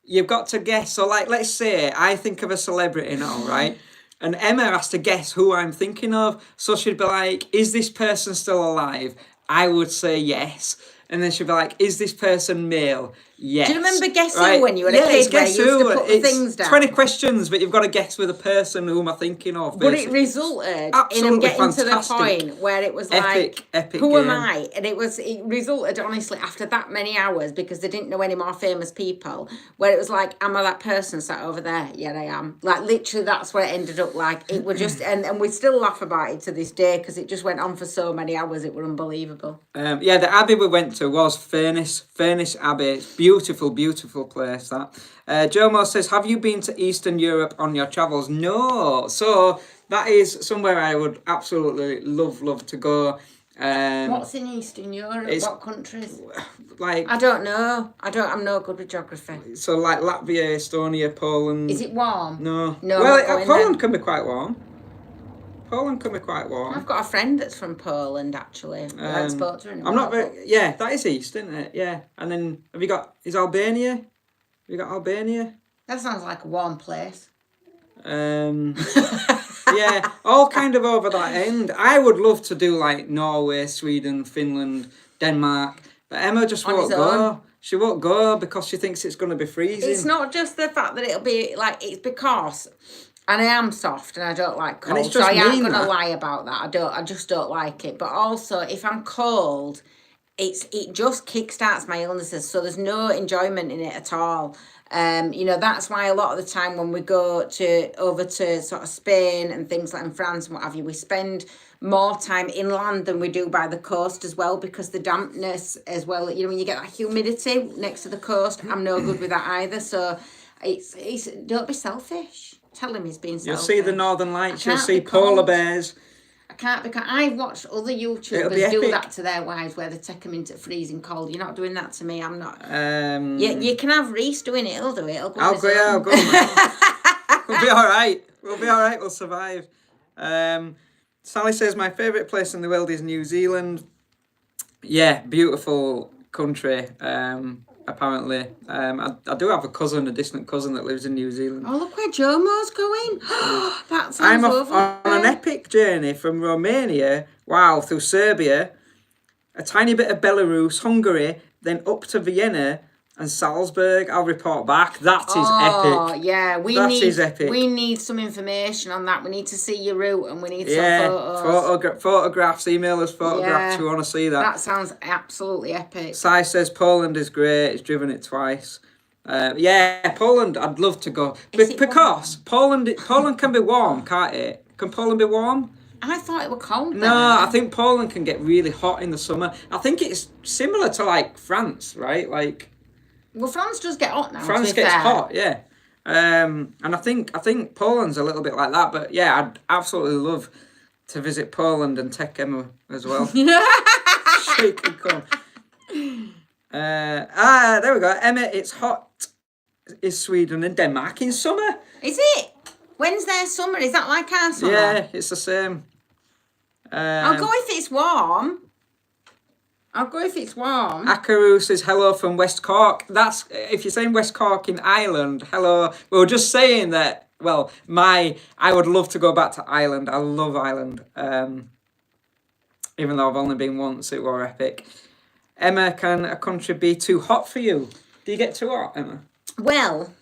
You've got to guess. So like, let's say I think of a celebrity now, right? And Emma has to guess who I'm thinking of. So she'd be like, is this person still alive? I would say yes. And then she'd be like, is this person male? Yes. Do you remember guessing when you were a kid where you used to put the things down? 20 questions, but you've got to guess with a person who am I thinking of, basically. But it resulted Absolutely in them getting fantastic. to the point where it was epic who game. am I? And it resulted, honestly, after that many hours, because they didn't know any more famous people, where it was like, am I that person sat over there? Yeah, I am. Like, literally, that's what it ended up like. It was just, and we still laugh about it to this day, because it just went on for so many hours, it was unbelievable. Yeah, the abbey we went to was Furness Abbey. It's beautiful place, that. Jomo says, have you been to Eastern Europe on your travels? No. So that is somewhere I would absolutely love to go. What's in Eastern Europe? What countries? Like, I don't know. I'm no good with geography. So like Latvia, Estonia, Poland. Is it warm? No. No. Well, Poland can be quite warm. I've got a friend that's from Poland, actually. I spoke to her in I'm not very... Yeah, that is East, isn't it? Yeah. And then, is Albania? Have you got Albania? That sounds like a warm place. Yeah, all kind of over that end. I would love to do like Norway, Sweden, Finland, Denmark. But Emma just won't go. She won't go because she thinks it's going to be freezing. It's not just the fact that it'll be like... It's because... And I am soft and I don't like cold, so I ain't going to lie about that. I just don't like it. But also, if I'm cold, it just kickstarts my illnesses, so there's no enjoyment in it at all. That's why a lot of the time when we go over to sort of Spain and things like in France and what have you, we spend more time inland than we do by the coast as well, because the dampness as well, when you get that humidity next to the coast, I'm no good with that either. So it's don't be selfish. Tell him he's being selfish. You'll see the Northern Lights, you'll see polar bears. I can't, because I've watched other YouTubers do that to their wives where they take them into freezing cold. You're not doing that to me, I'm not. You can have Reese doing it, he'll do it. I'll go. We'll be all right. We'll survive. Sally says, my favourite place in the world is New Zealand. Yeah, beautiful country. Apparently, I do have a distant cousin that lives in New Zealand. Oh, look where Jomo's going. That sounds I'm lovely. on an epic journey from Romania, wow, through Serbia, a tiny bit of Belarus, Hungary, then up to Vienna and Salzburg. I'll report back. That is epic. Yeah, epic. We need some information on that. We need to see your route and we need some photos. Photographs. Email us photographs. We want to see that. That sounds absolutely epic. Sai says Poland is great. He's driven it twice. Poland. I'd love to go because Poland can be warm, can't it? Can Poland be warm? I thought it was cold. No, I think Poland can get really hot in the summer. I think it's similar to like France, right? Like. Well, France does get hot now. France gets hot, yeah. And I think Poland's a little bit like that, but yeah, I'd absolutely love to visit Poland and take Emma as well. She can come. There we go. Emma, it's hot. Is Sweden and Denmark in summer? Is it? When's their summer? Is that like our summer? Yeah, it's the same. I'll go if it's warm. Akaru says hello from West Cork. That's if you're saying West Cork in Ireland. Hello. We were just saying that. Well, I would love to go back to Ireland. I love Ireland. Even though I've only been once, it were epic. Emma, can a country be too hot for you? Do you get too hot, Emma? Well,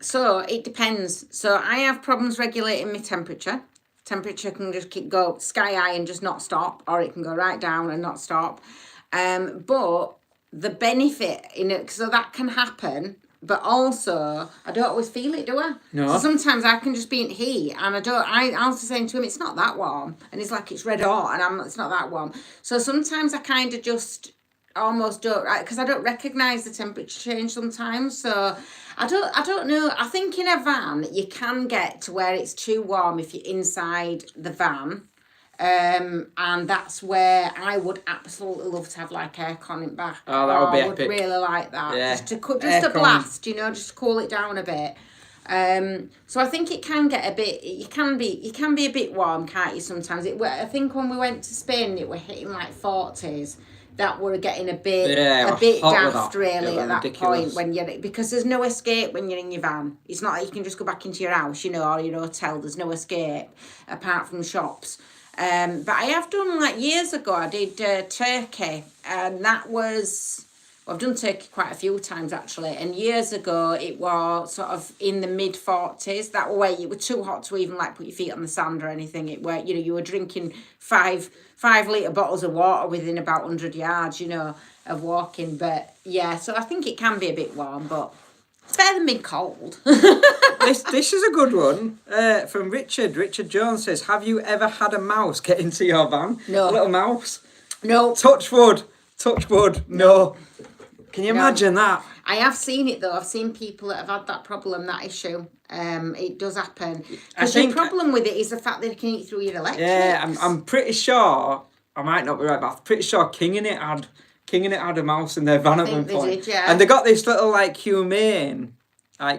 so it depends. So I have problems regulating my temperature. Temperature can just go sky high and just not stop, or it can go right down and not stop. But the benefit in it, so that can happen, but also I don't always feel it, do I? No. So sometimes I can just be in heat and I was saying to him, it's not that warm. And he's like, it's red hot and it's not that warm. So sometimes I kind of just almost don't, because I don't recognise the temperature change sometimes. So I don't know. I think in a van, you can get to where it's too warm if you're inside the van. And that's where I would absolutely love to have like aircon in back. Oh, that would be epic. I would really like that. Yeah. Just a blast, just to cool it down a bit. So I think it can get a bit. You can be a bit warm, can't you? Sometimes I think when we went to Spain, it were hitting like 40s. That were getting a bit daft really at that point when because there's no escape when you're in your van. It's not like you can just go back into your house, or your hotel. There's no escape apart from shops. But I have done like years ago. I did Turkey, and that was. I've done Turkey quite a few times actually, and years ago it was sort of in the mid 40s. That way it was too hot to even like put your feet on the sand or anything. It where you were drinking 5 litre bottles of water within about 100 yards, of walking. But yeah, so I think it can be a bit warm, but it's better than being cold. This is a good one from Richard. Richard Jones says, have you ever had a mouse get into your van? No. A little mouse? No. Touch wood. No. Can you imagine that? I have seen it though. I've seen people that have had that problem, that issue. It does happen. Because the problem with it is the fact that it can eat through your electrics. Yeah, I'm pretty sure, I might not be right, but I'm pretty sure King in it had a mouse in their van at one point. They did, yeah. And they got this little humane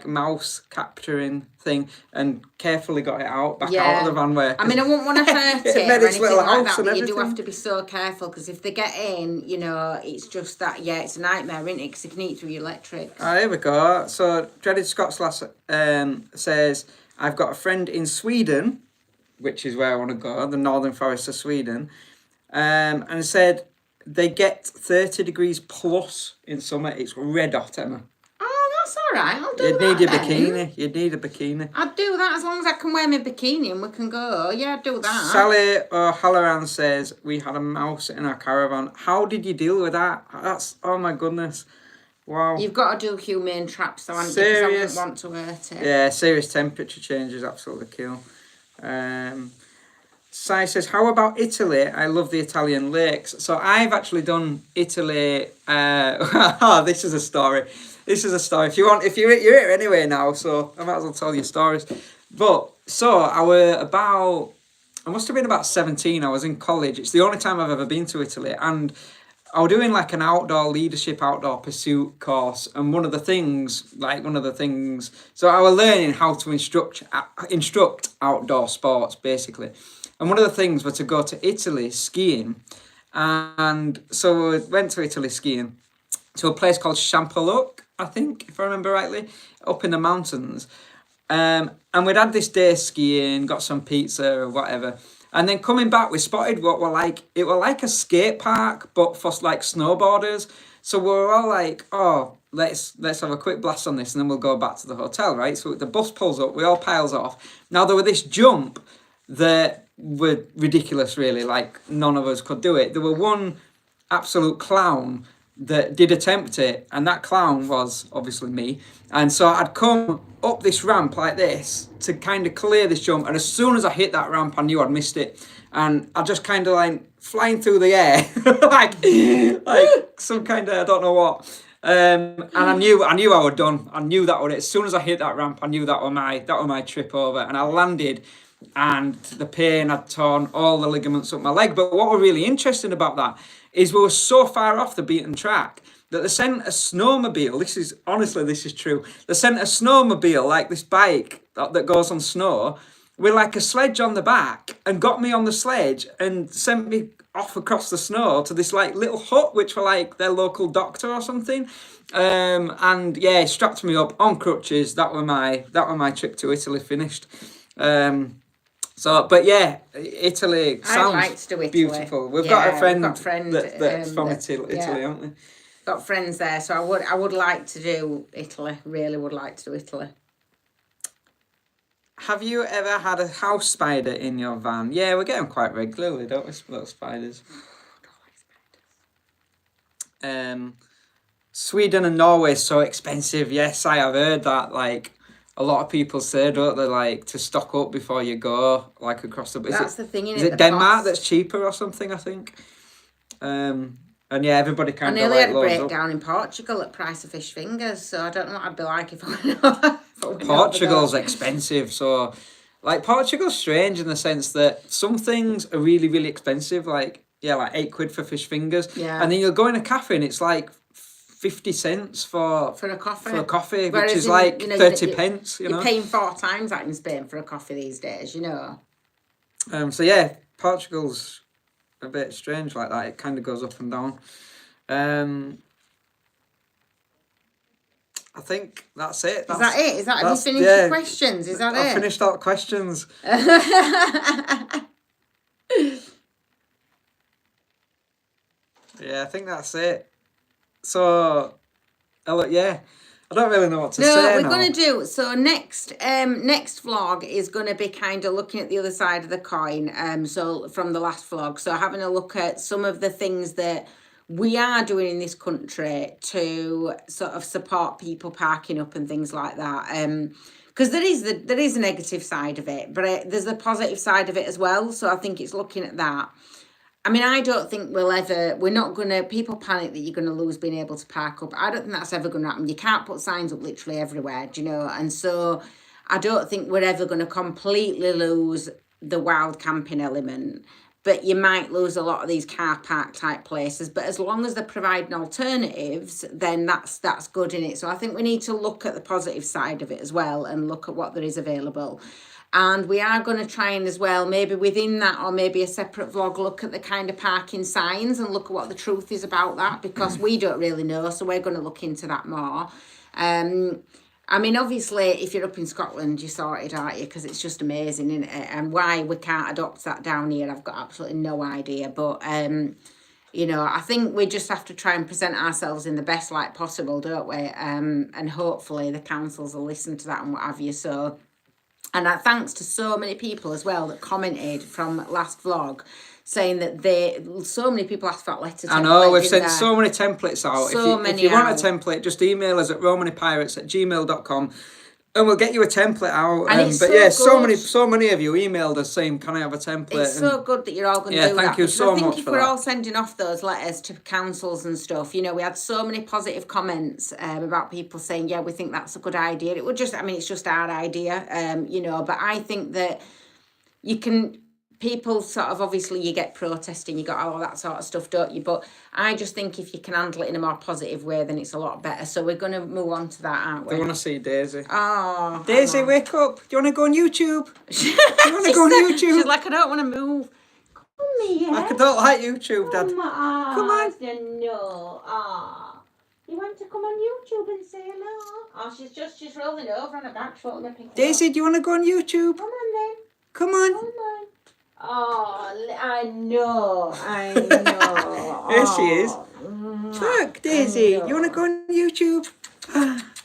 mouse capturing thing and carefully got it out back out of the van where I wouldn't want to hurt it or anything like that, but you do have to be so careful because if they get in, it's just that, it's a nightmare, isn't it? Because they can eat through your electrics. Here we go. So Dreaded Scottslass says, I've got a friend in Sweden, which is where I want to go, the northern forests of Sweden, and said they get 30 degrees plus in summer. It's red hot, Emma. That's all right. I'll do You'd that. You'd need a bikini. I'd do that as long as I can wear my bikini and we can go. Yeah, I'd do that. Sally O'Halloran says, we had a mouse in our caravan. How did you deal with that? Oh my goodness. Wow. You've got to do humane traps though, haven't you? Because I wouldn't want to hurt it. Yeah, serious temperature changes absolutely kill. Sai says, how about Italy? I love the Italian lakes. So I've actually done Italy. This is a story. If you're here anyway now, so I might as well tell you stories. But so I must have been about 17. I was in college. It's the only time I've ever been to Italy, and I was doing like an outdoor leadership, outdoor pursuit course, and one of the things, so I was learning how to instruct outdoor sports basically, and one of the things was to go to Italy skiing, and so we went to Italy skiing to a place called Champoluc, I think, if I remember rightly, up in the mountains. And we'd had this day skiing, got some pizza or whatever. And then coming back, we spotted what were like, it were like a skate park, but for like snowboarders. So we were all like, oh, let's have a quick blast on this and then we'll go back to the hotel, right? So the bus pulls up, we all piles off. Now there were this jump that were ridiculous, really, like none of us could do it. There were one absolute clown that did attempt it, and that clown was obviously me. And so I'd come up this ramp like this to kind of clear this jump, and as soon as I hit that ramp, I knew I'd missed it, and I just kind of like flying through the air, like some kind of I don't know what. And I knew I was done. I knew that was it. As soon as I hit that ramp, I knew that was my trip over, and I landed. And the pain had torn all the ligaments up my leg. But what was really interesting about that is we were so far off the beaten track that they sent a snowmobile. This is true. They sent a snowmobile, like this bike that goes on snow, with like a sledge on the back, and got me on the sledge and sent me off across the snow to this like little hut, which were like their local doctor or something. And yeah, strapped me up on crutches. That were my trip to Italy finished. So, but yeah, Italy sounds like to do Italy. Beautiful. We've got a friend that's from Italy, haven't we? Got friends there, so I would like to do Italy. Really would like to do Italy. Have you ever had a house spider in your van? Yeah, we get them quite regularly, don't we? Little spiders. I don't like spiders. Sweden and Norway is so expensive. Yes, I have heard that. Like, a lot of people say, don't they, like, to stock up before you go, like, across the... That's the thing, is it Denmark that's cheaper or something, I think? And yeah, everybody kind of like... I nearly had a breakdown in Portugal at price of fish fingers, so I don't know what I'd be like if I went Portugal's expensive, so... Like, Portugal's strange in the sense that some things are really, really expensive, like, yeah, like £8 for fish fingers. Yeah. And then you'll go in a cafe and it's like 50 cents for a coffee, whereas which is like 30 pence, You're paying 4 times that in Spain for a coffee these days, you know. So yeah, Portugal's a bit strange like that. It kind of goes up and down. I think that's it. Is that it? Have you finished your questions? Is that it? I finished all the questions. Yeah, I think that's it. So, yeah, I don't really know what to say. No, we're going to do, so next vlog is going to be kind of looking at the other side of the coin, so from the last vlog, so having a look at some of the things that we are doing in this country to sort of support people parking up and things like that, because there is a negative side of it, but there's a positive side of it as well, so I think it's looking at that. I mean, I don't think we're not going to, people panic that you're going to lose being able to park up. I don't think that's ever going to happen. You can't put signs up literally everywhere, do you know? And so I don't think we're ever going to completely lose the wild camping element. But you might lose a lot of these car park type places. But as long as they're providing alternatives, then that's good in it. So I think we need to look at the positive side of it as well and look at what there is available. And we are going to try and as well, maybe within that or maybe a separate vlog, look at the kind of parking signs and look at what the truth is about that, because we don't really know. So we're going to look into that more. I mean, obviously, if you're up in Scotland, you're sorted, aren't you? Because it's just amazing, isn't it? And why we can't adopt that down here, I've got absolutely no idea. But, you know, I think we just have to try and present ourselves in the best light possible, don't we? And hopefully the councils will listen to that and what have you. So... And thanks to so many people as well that commented from last vlog saying that so many people asked for that letter template. I know, we've sent so many templates out. If you want a template, just email us at romanypirates@gmail.com and we'll get you a template out. So many of you emailed us saying, can I have a template? It's so good that you're all going to do that. Yeah, thank you so much for that. I think if we're all sending off those letters to councils and stuff, you know, we had so many positive comments about people saying, yeah, we think that's a good idea. It would just, I mean, it's just our idea, you know, but I think that you can people sort of, obviously you get protesting, you got all that sort of stuff, don't you? But I just think if you can handle it in a more positive way, then it's a lot better. So we're going to move on to that, aren't we? They want to see Daisy. Oh, Daisy, wake up. Do you want to go on YouTube? Do you want to go on YouTube? She's like, I don't want to move. Come here. Like, I don't like YouTube, Dad. Come on. No. You want to come on YouTube and say hello? Oh, she's rolling over on her back. She won't let me pick her Daisy, do you want to go on YouTube? Come on then. Come on. Come on. Oh, I know. Here she is. Look, Daisy, you want to go on YouTube?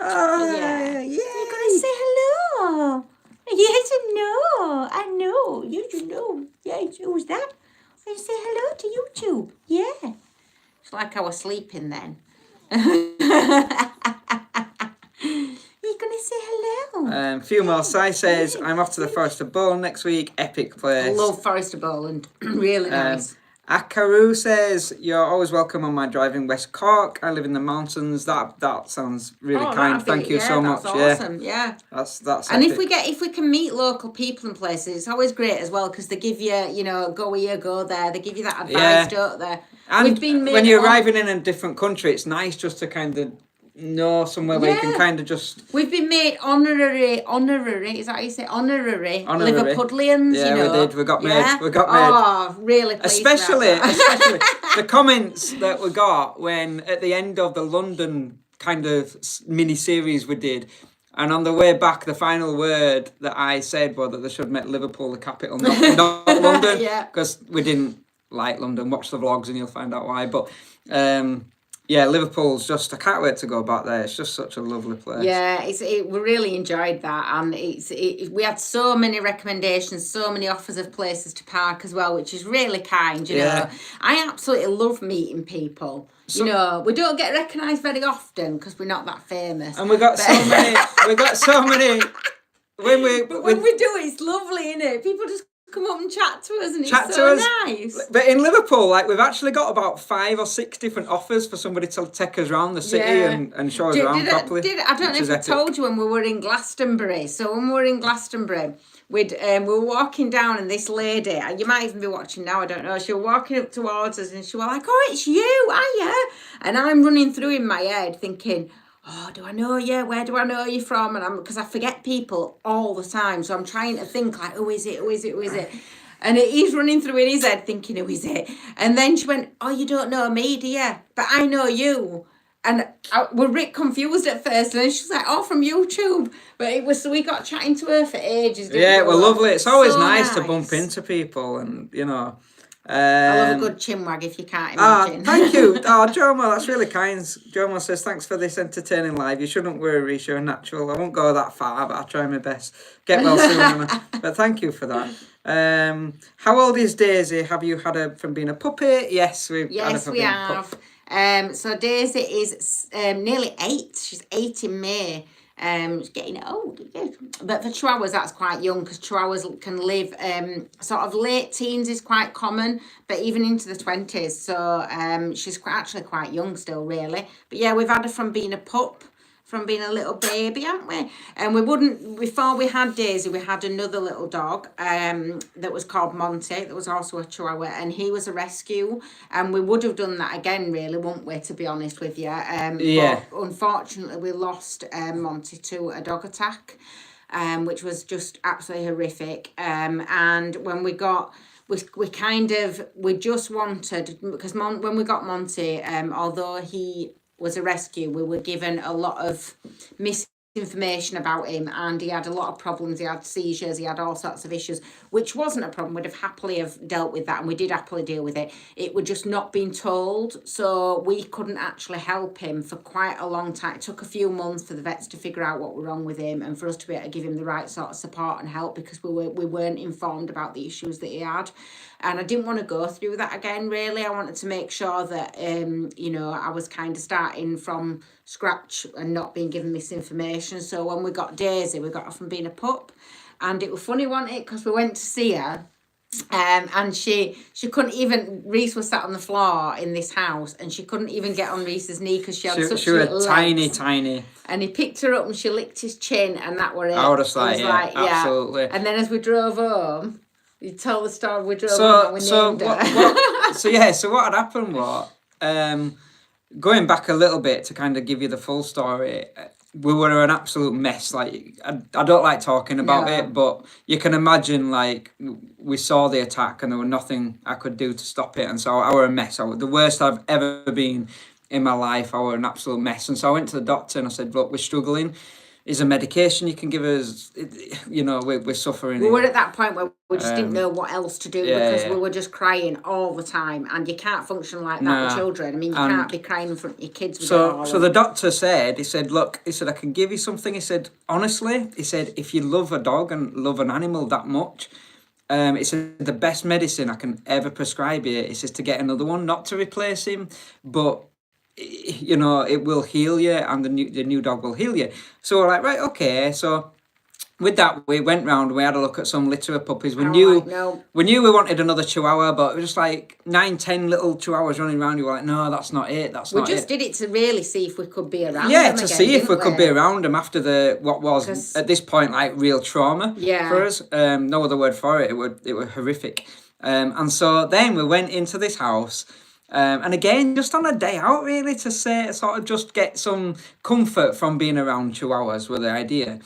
Oh, yeah. You're going to say hello. Yes, I know. You know. Yes, who's that? I say hello to YouTube. Yeah. It's like I was sleeping then. You're going to say hello. Few more. Sai says, I'm off to the Forest of Bowland next week. Epic place. I love Forest of Bowland. Really nice. Akaru says, you're always welcome on my drive in West Cork. I live in the mountains. That sounds really kind. Thank you so much. That's awesome. Yeah. That's and epic. if we can meet local people and places, it's always great as well, because they give you, go here, go there. They give you that advice, don't they? And when you're arriving in a different country, it's nice just to kind of know somewhere where you can kind of just... We've been made honorary, is that how you say? Honorary. Liverpudlians, yeah, you know. we did. We got made. Oh, really pleased especially the comments that we got when, at the end of the London kind of mini-series we did, and on the way back, the final word that I said was that they should make Liverpool the capital, not London, because we didn't like London. Watch the vlogs and you'll find out why. But yeah, Liverpool's just, I can't wait to go back there. It's just such a lovely place. Yeah, we really enjoyed that, and we had so many recommendations, so many offers of places to park as well, which is really kind, you know. I absolutely love meeting people. So, we don't get recognised very often because we're not that famous. And we got so many, when we do, it's lovely, isn't it? People just come up and chat to us, and it's so nice. But in Liverpool, we've actually got about 5 or 6 different offers for somebody to take us around the city and show us around properly. I don't know if I told you when we were in Glastonbury. So when we were in Glastonbury, we were walking down, and this lady, you might even be watching now, I don't know, she was walking up towards us, and she was like, oh, it's you, hiya. And I'm running through in my head thinking, oh, do I know you? Where do I know you from? And because I forget people all the time, so I'm trying to think like, who is it? And he's running through in his head thinking, who is it? And then she went, oh, you don't know me, do you? But I know you. And we're a bit confused at first, and then she's like, oh, from YouTube. But so we got chatting to her for ages. Yeah, well, lovely. It's always so nice to bump into people, and I love a good chinwag, if you can't imagine. Thank you. Oh, Jomo, that's really kind. Jomo says, thanks for this entertaining live. You shouldn't worry, you're natural. I won't go that far, but I'll try my best. Get well soon. But thank you for that. How old is Daisy? Have you had her from being a puppy? Yes, we have. So Daisy is nearly 8. She's 8 in May. She's getting old, but for Chihuahuas that's quite young, because Chihuahuas can live sort of late teens is quite common, but even into the 20s. So she's actually quite young still, really. But yeah, we've had her from being a pup, from being a little baby, haven't we? And before we had Daisy, we had another little dog that was called Monty, that was also a Chihuahua, and he was a rescue, and we would have done that again, really, wouldn't we, to be honest with you? But unfortunately, we lost Monty to a dog attack, which was just absolutely horrific. And when we got... We just wanted, because when we got Monty, although he was a rescue, we were given a lot of misinformation about him, and he had a lot of problems. He had seizures, he had all sorts of issues, which wasn't a problem. We'd have dealt with that, and we did happily deal with it. It would just not been told, so we couldn't actually help him for quite a long time. It took a few months for the vets to figure out what was wrong with him, and for us to be able to give him the right sort of support and help, because we weren't informed about the issues that he had. And I didn't want to go through that again, really. I wanted to make sure that, I was kind of starting from scratch and not being given misinformation. So when we got Daisy, we got her from being a pup. And it was funny, wasn't it? Because we went to see her. And she couldn't even... Reese was sat on the floor in this house, and she couldn't even get on Reese's knee because she had such little legs. Tiny. And he picked her up and she licked his chin, and that were it. I would have said, yeah, absolutely. And then as we drove home... You tell the story we drove and we named her. So what had happened was, going back a little bit to kind of give you the full story, we were an absolute mess. Like, I don't like talking about it, but you can imagine, like, we saw the attack and there was nothing I could do to stop it. And so I were a mess. The worst I've ever been in my life. I were an absolute mess. And so I went to the doctor and I said, look, we're struggling. Is there medication you can give us? You know, we're suffering. We were at that point where we just didn't know what else to do because we were just crying all the time, and you can't function like that with children. I mean, you can't be crying in front of your kids. So the doctor said, he said, look, he said, I can give you something. He said, honestly, he said, if you love a dog and love an animal that much, he said, the best medicine I can ever prescribe you is just to get another one, not to replace him, but you know, it will heal you, and the new dog will heal you. So we're like, right, okay. So with that, we went round and we had a look at some litter of puppies. We knew we wanted another Chihuahua, but it was just like 9-10 little Chihuahuas running around. You were like, no, that's not it. We just did it to really see if we could be around them. Yeah, to see if we could be around them after what was at this point like real trauma for us. No other word for it. It was horrific. And so then we went into this house. And again, just on a day out, really, to sort of just get some comfort from being around Chihuahuas was the idea.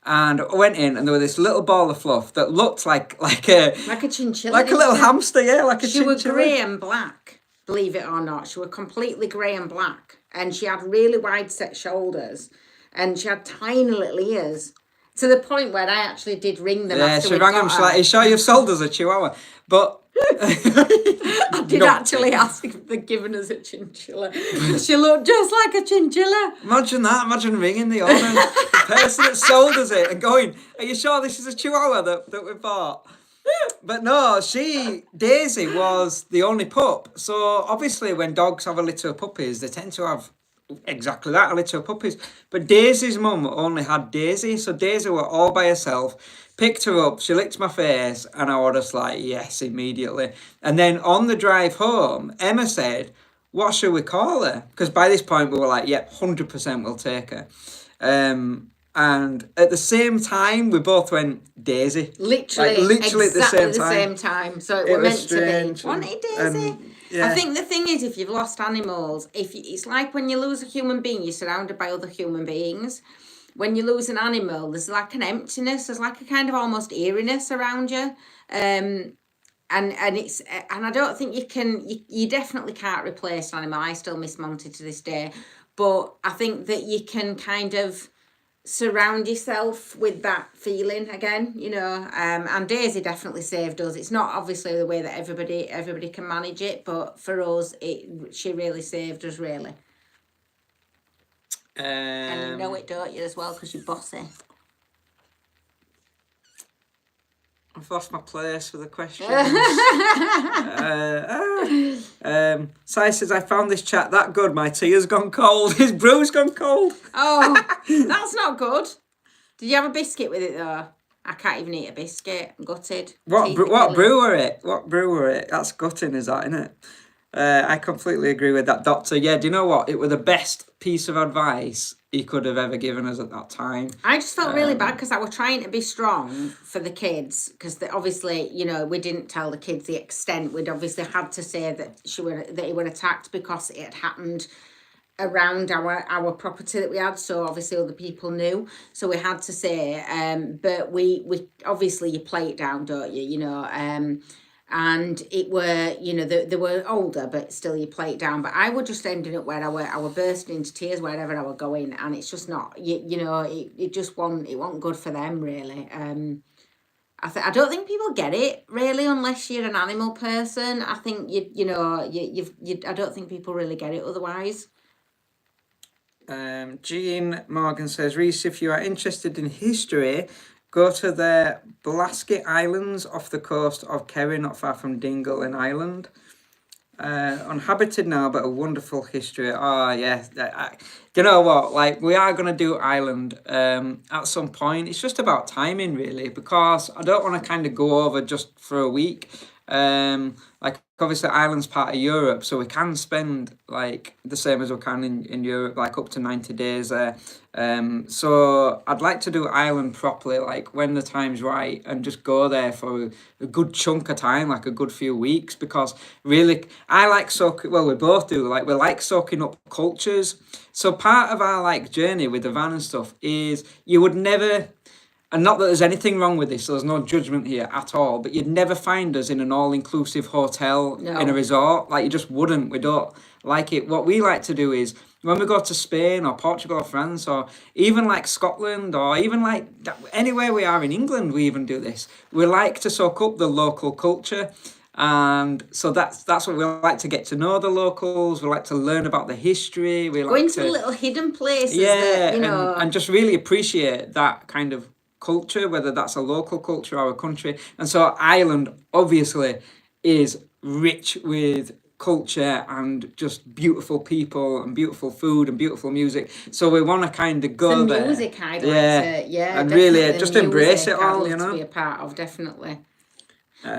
And I went in, and there was this little ball of fluff that looked like a chinchilla, like a little hamster, like a chinchilla. She was grey and black, believe it or not. She was completely grey and black, and she had really wide set shoulders, and she had tiny little ears. To the point where I actually did ring them. Yeah, she rang them. She's like, "Are you sure you've sold us a Chihuahua?" But I did actually ask if they'd given us a chinchilla. She looked just like a chinchilla. Imagine that. Imagine ringing the owner, the person that sold us it, and going, "Are you sure this is a Chihuahua that we bought?" But no, Daisy was the only pup. So obviously when dogs have a litter of puppies, they tend to have exactly that, a litter of puppies. But Daisy's mum only had Daisy. So Daisy were all by herself. Picked her up, she licked my face, and I was just like, yes, immediately. And then on the drive home, Emma said, what should we call her? Because by this point we were like, yep, 100% we'll take her. And at the same time, we both went, Daisy. Literally exactly at the same time. So it was meant strange. To be, wasn't it, Daisy? Yeah. I think the thing is, if you've lost animals, it's like when you lose a human being, you're surrounded by other human beings. When you lose an animal, there's like an emptiness. There's like a kind of almost eeriness around you, and I don't think you definitely can't replace an animal. I still miss Monty to this day, but I think that you can kind of surround yourself with that feeling again, you know. And Daisy definitely saved us. It's not obviously the way that everybody can manage it, but for us, she really saved us, really. And you know it, don't you, as well, because you're bossy. I've lost my place for the questions. Sai says, I found this chat that good. My tea has gone cold. His brew's gone cold. Oh, that's not good. Did you have a biscuit with it, though? I can't even eat a biscuit. I'm gutted. What brew were it? That's gutting, is that, innit? I completely agree with that, Doctor. Yeah, do you know what? It was the best piece of advice he could have ever given us at that time. I just felt really bad because I was trying to be strong for the kids because obviously, you know, we didn't tell the kids the extent. We'd obviously had to say that he were attacked because it had happened around our property that we had, so obviously other people knew, so we had to say, but we obviously you play it down, don't you, you know, and it were, you know, they were older, but still you play it down. But I was just ending up where I were bursting into tears wherever I were going, and it's just not, you know, it just wasn't good for them, really. I don't think people get it really unless you're an animal person. I think you know I don't think people really get it otherwise. Jean Morgan says, Reese, if you are interested in history, go to the Blasket Islands off the coast of Kerry, not far from Dingle in Ireland. Uninhabited now, but a wonderful history. Oh, yeah. You know what? Like, we are going to do Ireland at some point. It's just about timing, really, because I don't want to kind of go over just for a week. Like, obviously Ireland's part of Europe, so we can spend like the same as we can in Europe, like up to 90 days there. So I'd like to do Ireland properly, like when the time's right, and just go there for a good chunk of time, like a good few weeks, because really I like soaking, well, we both do, like we like soaking up cultures. So part of our like journey with the van and stuff is you would never, and not that there's anything wrong with this, so there's no judgment here at all, but you'd never find us in an all-inclusive hotel in a No. resort. Like, you just wouldn't. We don't like it. What we like to do is, when we go to Spain or Portugal or France or even like Scotland or even like anywhere we are in England, we even do this. We like to soak up the local culture. And so that's what we like, to get to know the locals. We like to learn about the history. We Go like into to, the little hidden places yeah, that, you know. and just really appreciate that kind of culture, whether that's a local culture or a country. And so Ireland obviously is rich with culture and just beautiful people and beautiful food and beautiful music. So we want to kind of go the there. music I'd Yeah. like to, yeah, And definitely really the just embrace music it all, I'd love you know? to be a part of, definitely.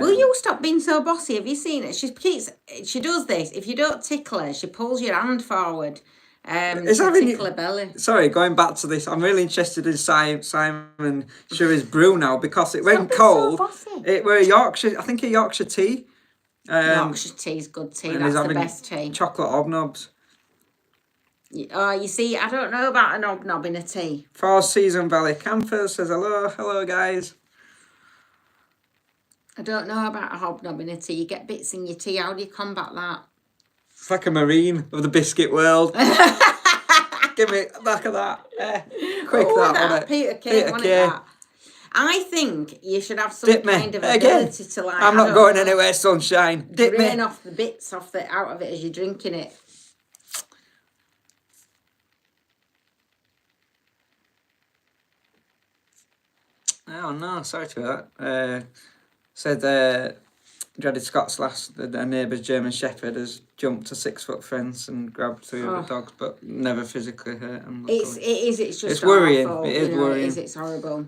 Will you stop being so bossy? Have you seen it? She does this. If you don't tickle her, she pulls your hand forward. To tickle her belly. Sorry, going back to this, I'm really interested in Simon Sherry's brew now, because it went cold. So bossy. It were Yorkshire, I think a Yorkshire tea. Yorkshire tea's good tea. And he's That's the having best tea. chocolate hobnobs. You see, I don't know about an hobnob in a tea. Four Season Valley Campers says hello guys. I don't know about a hobnob in a tea. You get bits in your tea. How do you combat that? It's like a marine of the biscuit world. Give me back of that. Quick that on it. Peter Kay. I think you should have some Dip kind me. of Again. ability to like. I'm not going anywhere, sunshine. Dip drain me. off the bits out of it as you're drinking it. Oh no, sorry to hear that. Said Dreaded Scott's their neighbour's German Shepherd has jumped a 6-foot fence and grabbed 3 other dogs, but never physically hurt them. It's just it's worrying. awful, It is worrying. It's horrible.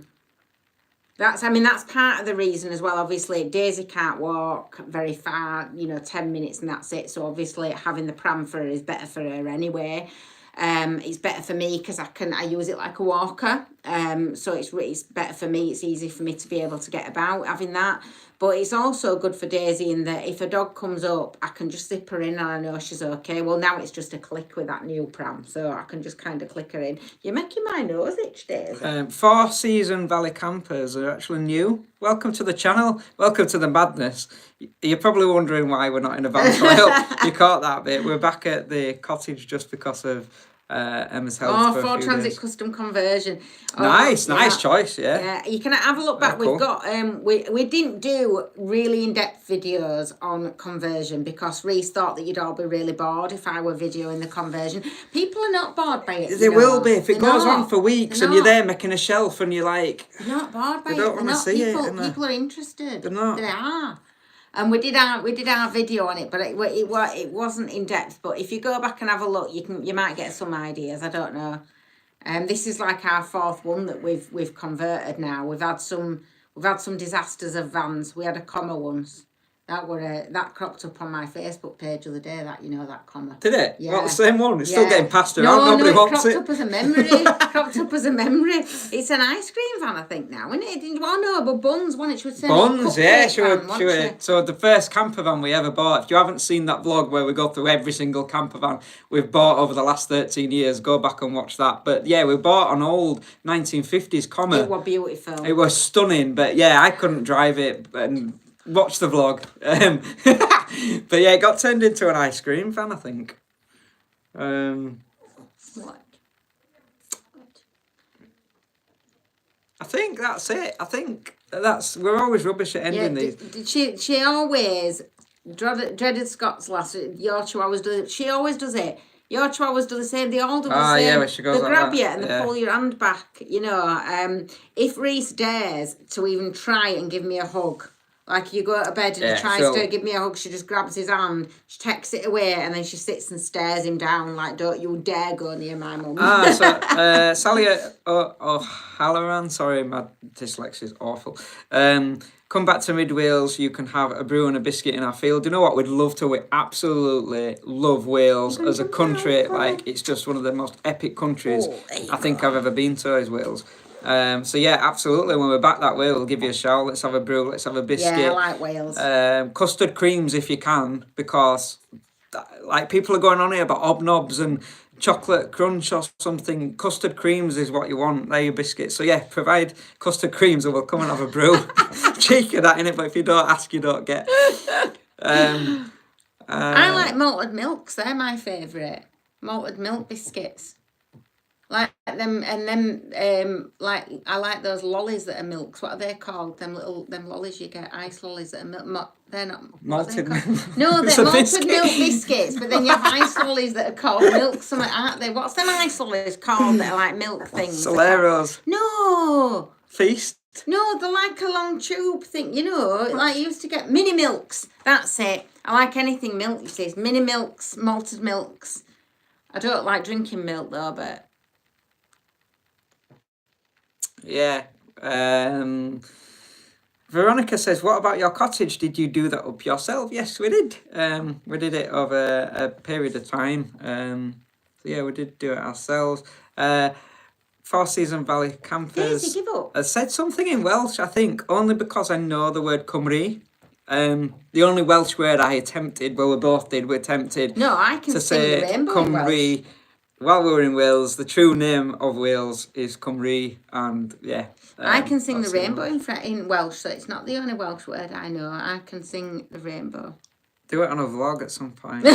That's part of the reason as well. Obviously, Daisy can't walk very far, 10 minutes and that's it. So obviously having the pram for her is better for her anyway. It's better for me because I use it like a walker. So it's better for me. It's easy for me to be able to get about having that. But it's also good for Daisy in that if a dog comes up, I can just zip her in and I know she's okay. Well, now it's just a click with that new pram. So I can just kind of click her in. You're making my nose itch, Daisy. 4 Season Valley Campers are actually new. Welcome to the channel. Welcome to the madness. You're probably wondering why we're not in a van, so I hope you caught that bit. We're back at the cottage just because of Emma's health. Ford Transit days. Custom conversion. Nice choice, yeah. Yeah, you can have a look back. Cool. We've got we didn't do really in-depth videos on conversion because Reese thought that you'd all be really bored if I were videoing the conversion. People are not bored by it. They will be if it goes on for weeks and you're there making a shelf and you're like, they're not bored by it. They don't want to see it. People are interested. They're not. They are. And we did our video on it, but it wasn't in depth. But if you go back and have a look, you might get some ideas. I don't know. This is like our 4th one that we've converted now. We've had some disasters of vans. We had a comma once. That cropped up on my Facebook page the other day. That comma. Did it? Yeah. Well, the same one. It's still getting passed around. Nobody wants it. Cropped up as a memory. Cropped up as a memory. It's an ice cream van, I think now, isn't it? Well, no, but Buns. One it should say. Buns, yeah, sure. So the first camper van we ever bought. If you haven't seen that vlog where we go through every single camper van we've bought over the last 13 years, go back and watch that. But yeah, we bought an old 1950s comma. It was beautiful. It was stunning, but yeah, I couldn't drive it and watch the vlog. But yeah, it got turned into an ice cream van, I think. What? I think that's it. I think we're always rubbish at ending these. She always dreaded Scott's last. Your Chihuahuas do it. She always does it. Your Chihuahuas do the same. They all do the same. Yeah, where she goes they like grab that. You and they pull your hand back. If Reese dares to even try and give me a hug. Like you go to bed and he tries to give me a hug, she just grabs his hand, she takes it away, and then she sits and stares him down like, don't you dare go near my mum. Sally O'Halloran, sorry, my dyslexia is awful. come back to Mid Wales, you can have a brew and a biscuit in our field. You know what? We'd love to. We absolutely love Wales as a country. Like, it's just one of the most epic countries I think I've ever been to is Wales. So yeah, absolutely. When we're back that way, we'll give you a shout. Let's have a brew. Let's have a biscuit. Yeah, I like Wales. Custard creams if you can, because like people are going on here about hobnobs and chocolate crunch or something. Custard creams is what you want. They're your biscuits. So yeah, provide custard creams and we'll come and have a brew. Cheek of that in it, but if you don't ask, you don't get. I like malted milks. They're my favourite. Malted milk biscuits. Like them, and then like I like those lollies that are milks. What are they called? Them lollies you get, ice lollies that are milk. They're not malted milk. No, they're malted milk biscuits. But then you have ice lollies that are called milk something, aren't they? What's them ice lollies called that are like milk things? Soleros. No. Feast. No, they're like a long tube thing. You know, like you used to get mini milks. That's it. I like anything milk. You see, mini milks, malted milks. I don't like drinking milk though, but. Yeah. Veronica says, what about your cottage? Did you do that up yourself? Yes, we did. We did it over a period of time. So yeah, we did do it ourselves. Four Season Valley Campers Daisy, give up. said something in Welsh, I think, only because I know the word Cymru. The only Welsh word I attempted, well, we both did, we attempted No, I can to sing say the rainbow in Welsh. Cymru. While we were in Wales, the true name of Wales is Cymru, and yeah. I can sing the rainbow in Welsh, so it's not the only Welsh word I know. I can sing the rainbow. Do it on a vlog at some point.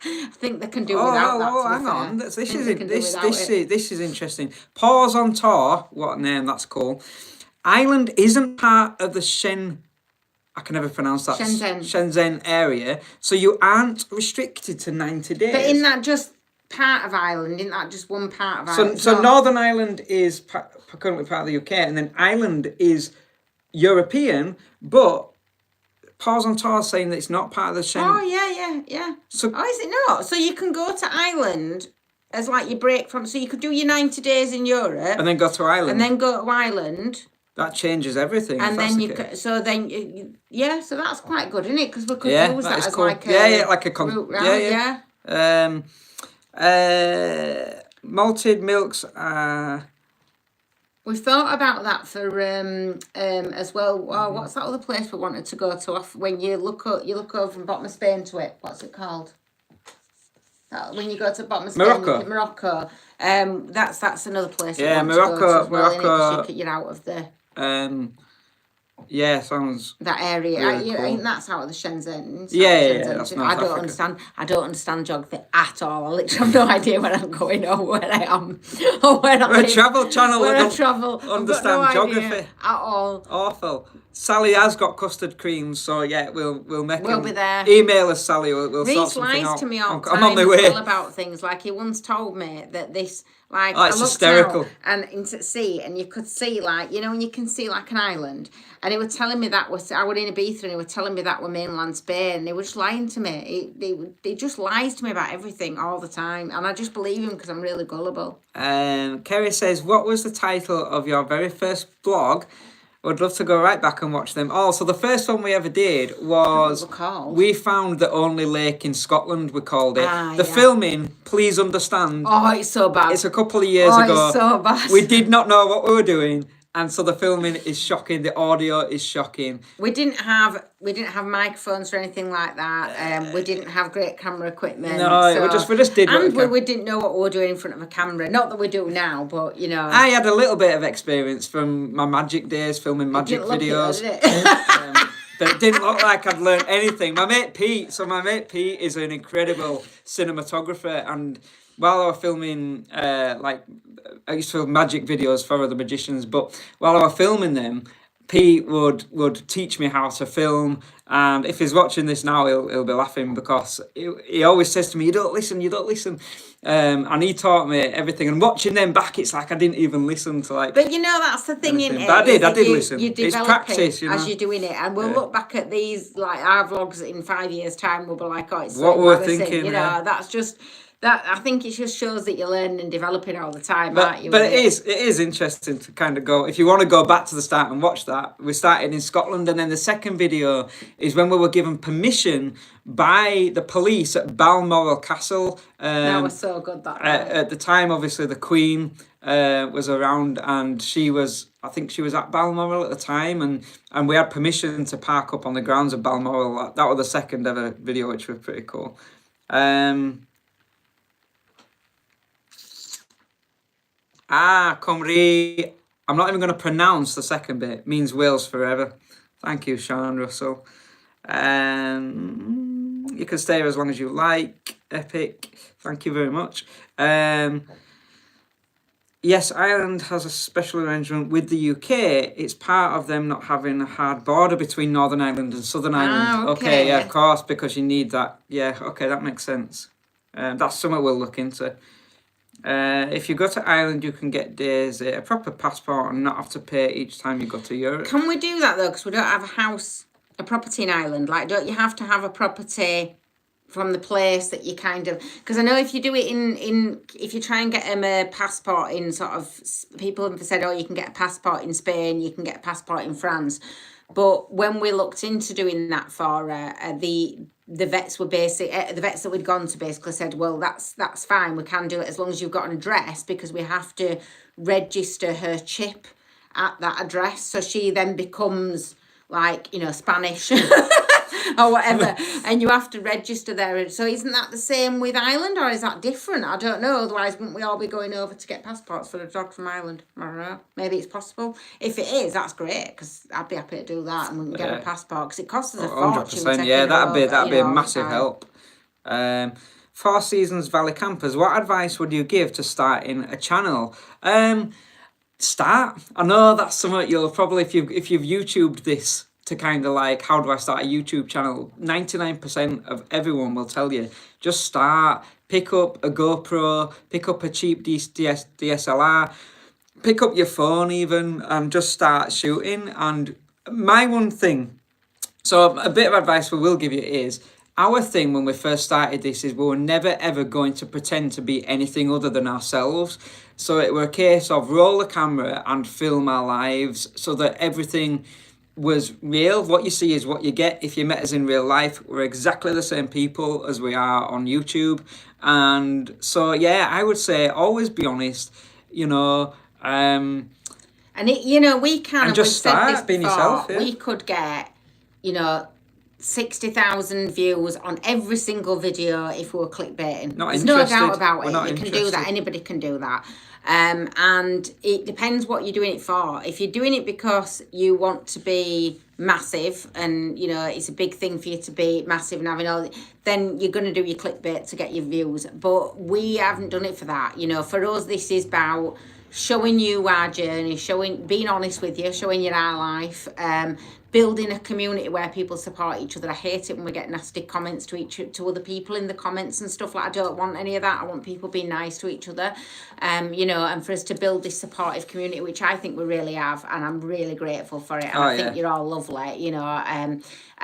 I think they can do without that. Oh, hang on. This is interesting. Pause on tour. What a name, that's cool. Ireland isn't part of the I can never pronounce that. Shenzhen area, so you aren't restricted to 90 days. But isn't that just part of Ireland? Isn't that just one part of Ireland? So Northern Ireland is currently part of the UK, and then Ireland is European, but Pause on Tour saying that it's not part of the Schengen. Oh, yeah. So, is it not? So you can go to Ireland as like your break from... So you could do your 90 days in Europe. And then go to Ireland. And then go to Ireland. That changes everything. And then so that's quite good, isn't it? Because we could use that as cool. Like a like a route round, malted milks. We've thought about that for as well. Oh, what's that other place we wanted to go to? Off when you look over from bottom of Spain to it. What's it called? When you go to bottom of Spain, Morocco. That's another place. Yeah, Morocco. Morocco. You're out of the. Yeah, sounds that area. Really cool. I think that's out of the Shenzhen. Yeah, that's North I don't understand. I don't understand geography at all. I literally have no idea where I'm going or where I am or where I live. A travel channel. Where I travel. Understand no geography at all. Awful. Sally has got custard creams, so yeah, we'll be there. Email us, Sally. We'll Reece sort something lies out. to me all the time. I'm on my way. About things like he once told me that this. Like, it's I looked hysterical. out and into sea, and you could see, like, you know, when you can see, like, an island. And he was telling me I was in Ibiza, and he was telling me that were mainland Spain. And he was just lying to me. He just lies to me about everything all the time. And I just believe him because I'm really gullible. Kerry says, what was the title of your very first blog? I'd love to go right back and watch them all. So the first one we ever did was We Found the Only Lake in Scotland, we called it. The filming, please understand. Oh, it's so bad. It's a couple of years ago. It's so bad. We did not know what we were doing. And so the filming is shocking. The audio is shocking. We didn't have microphones or anything like that. We didn't have great camera equipment. No, so, we just did. And we didn't know what we were doing in front of a camera. Not that we do now, but you know. I had a little bit of experience from my magic days, filming magic videos. But it didn't look like I'd learned anything. My mate Pete is an incredible cinematographer, and while I was filming, I used to film magic videos for other magicians, but while I was filming them, Pete would teach me how to film, and if he's watching this now, he'll be laughing because he always says to me, you don't listen, and he taught me everything, and watching them back, it's like I didn't even listen to like. But you know, that's the thing in it. But I did listen. It's practice, you know? as you're doing it, and we'll look back at these like our vlogs in 5 years' time. We'll be like, oh, it's what so we're embarrassing, thinking, you know. That's just. That, I think it just shows that you're learning and developing all the time, But aren't you? but it is interesting to kind of go, if you want to go back to the start and watch that. We started in Scotland, and then the second video is when we were given permission by the police at Balmoral Castle. That was so good, that At the time, obviously, the Queen was around, and I think she was at Balmoral at the time, and we had permission to park up on the grounds of Balmoral. That was the second ever video, which was pretty cool. Cymru. I'm not even going to pronounce the second bit. It means Wales forever. Thank you, Sean Russell. You can stay as long as you like. Epic. Thank you very much. Yes, Ireland has a special arrangement with the UK. It's part of them not having a hard border between Northern Ireland and Southern Ireland. Okay, yeah, of course, because you need that. Yeah, okay, that makes sense. That's something we'll look into. If you go to Ireland, you can get days, a proper passport, and not have to pay each time you go to Europe. Can we do that though? Because we don't have a property in Ireland. Like, don't you have to have a property from the place that you kind of? Because I know if you do it if you try and get a passport in sort of, people have said, oh, you can get a passport in Spain, you can get a passport in France. But when we looked into doing that for the vets were the vets that we'd gone to basically said, well, that's fine, we can do it as long as you've got an address, because we have to register her chip at that address, so she then becomes like, Spanish or whatever, and you have to register there. So isn't that the same with Ireland, or is that different? I don't know. Otherwise, wouldn't we all be going over to get passports for the dog from Ireland? I don't know. Maybe it's possible. If it is, that's great, because I'd be happy to do that, and we can get a passport, because it costs us a fortune. 100%. Yeah, that'd be a massive help. Four Seasons Valley Campers. What advice would you give to starting a channel? Start. I know that's something you'll probably, if you've YouTubed this to kind of like, how do I start a YouTube channel? 99% of everyone will tell you, just start. Pick up a GoPro, pick up a cheap DSLR, pick up your phone even, and just start shooting. And my one thing, so a bit of advice we will give you is, our thing when we first started this is we were never ever going to pretend to be anything other than ourselves. So it were a case of roll the camera and film our lives, so that everything was real. What you see is what you get. If you met us in real life, we're exactly the same people as we are on YouTube. And so, yeah, I would say always be honest, and we can, and just start being yourself. Yeah. We could get, 60,000 views on every single video if we were clickbaiting. There's no doubt about it. You can do that. Anybody can do that. And it depends what you're doing it for. If you're doing it because you want to be massive and, it's a big thing for you to be massive and having all, then you're going to do your clickbait to get your views. But we haven't done it for that. For us, this is about showing you our journey, being honest with you, showing you our life, building a community where people support each other. I hate it when we get nasty comments to other people in the comments and stuff. Like, I don't want any of that. I want people being nice to each other, and for us to build this supportive community, which I think we really have, and I'm really grateful for it. And I think you're all lovely,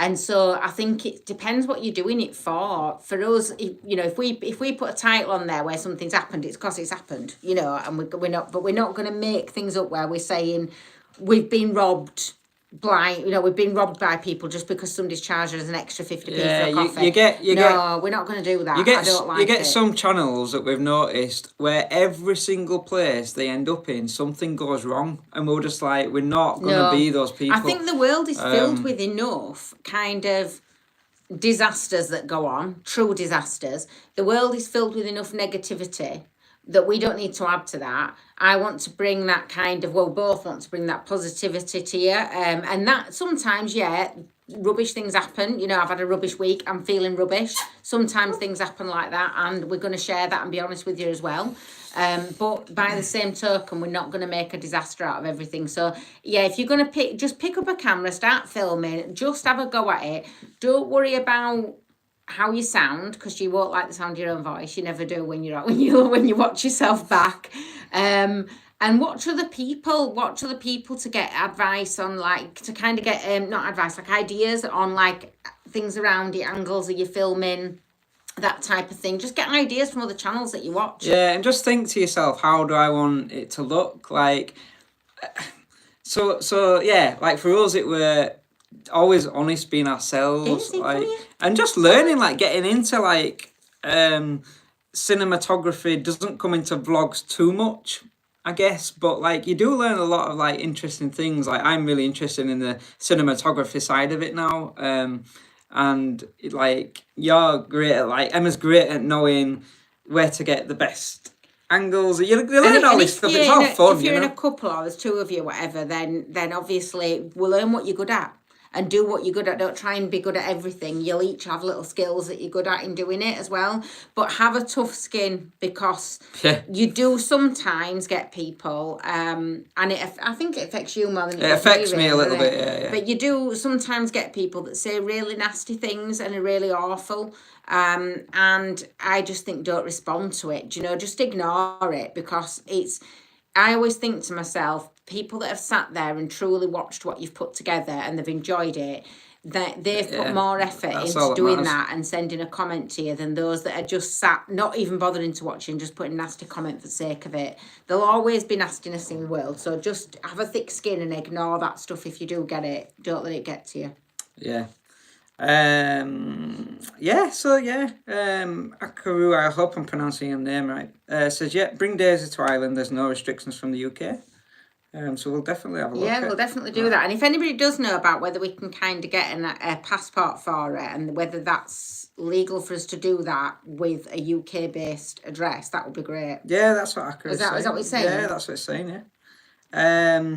and so I think it depends what you're doing it for. For us, if we put a title on there where something's happened, it's because it's happened, and we're not going to make things up where we're saying we've been robbed blind, we've been robbed by people just because somebody's charged us an extra 50p for a coffee. We're not going to do that. I don't like it. You get some channels that we've noticed where every single place they end up in, something goes wrong, and we're just like, we're not going to be those people. I think the world is filled with enough kind of disasters that go on, true disasters. The world is filled with enough negativity that we don't need to add to that. I want to bring that kind of, both want to bring that positivity to you. And that sometimes, rubbish things happen. I've had a rubbish week. I'm feeling rubbish. Sometimes things happen like that, and we're going to share that and be honest with you as well. But by the same token, we're not going to make a disaster out of everything. So, if you're going to pick up a camera, start filming, just have a go at it. Don't worry about how you sound, because you won't like the sound of your own voice. You never do when you watch yourself back. And watch other people to get advice on, like, to kind of get not advice, like ideas on like things around it, angles of your filming, that type of thing. Just get ideas from other channels that you watch. Yeah, and just think to yourself, how do I want it to look? Like, so yeah, like for us, it were always honest being ourselves, Easy for like, you. and just learning, like getting into like cinematography doesn't come into vlogs too much, I guess, but like you do learn a lot of like interesting things. Like I'm really interested in the cinematography side of it now, and like you're great at, like Emma's great at knowing where to get the best angles. You learn all this stuff. It's all fun, if you're in a couple or there's two of you, whatever, then obviously we'll learn what you're good at and do what you're good at. Don't try and be good at everything. You'll each have little skills that you're good at in doing it as well. But have a tough skin, because you do sometimes get people, and I think it affects you more than it affects me a little bit. Yeah. But you do sometimes get people that say really nasty things and are really awful. And I just think don't respond to it. You know, just ignore it, because I always think to myself, people that have sat there and truly watched what you've put together and they've enjoyed it, that they've put more effort into doing that and sending a comment to you than those that are just sat, not even bothering to watch and just putting a nasty comment for the sake of it. There'll always be nastiness in the world, so just have a thick skin and ignore that stuff if you do get it. Don't let it get to you. Yeah. Akaru, I hope I'm pronouncing your name right, says, bring Daisy to Ireland, there's no restrictions from the UK. So we'll definitely have a look. Yeah, we'll definitely do that. And if anybody does know about whether we can kind of get a passport for it and whether that's legal for us to do that with a UK-based address, that would be great. Yeah, that's what Akaru is saying. Is that what it's saying? Yeah, that's what it's saying, yeah.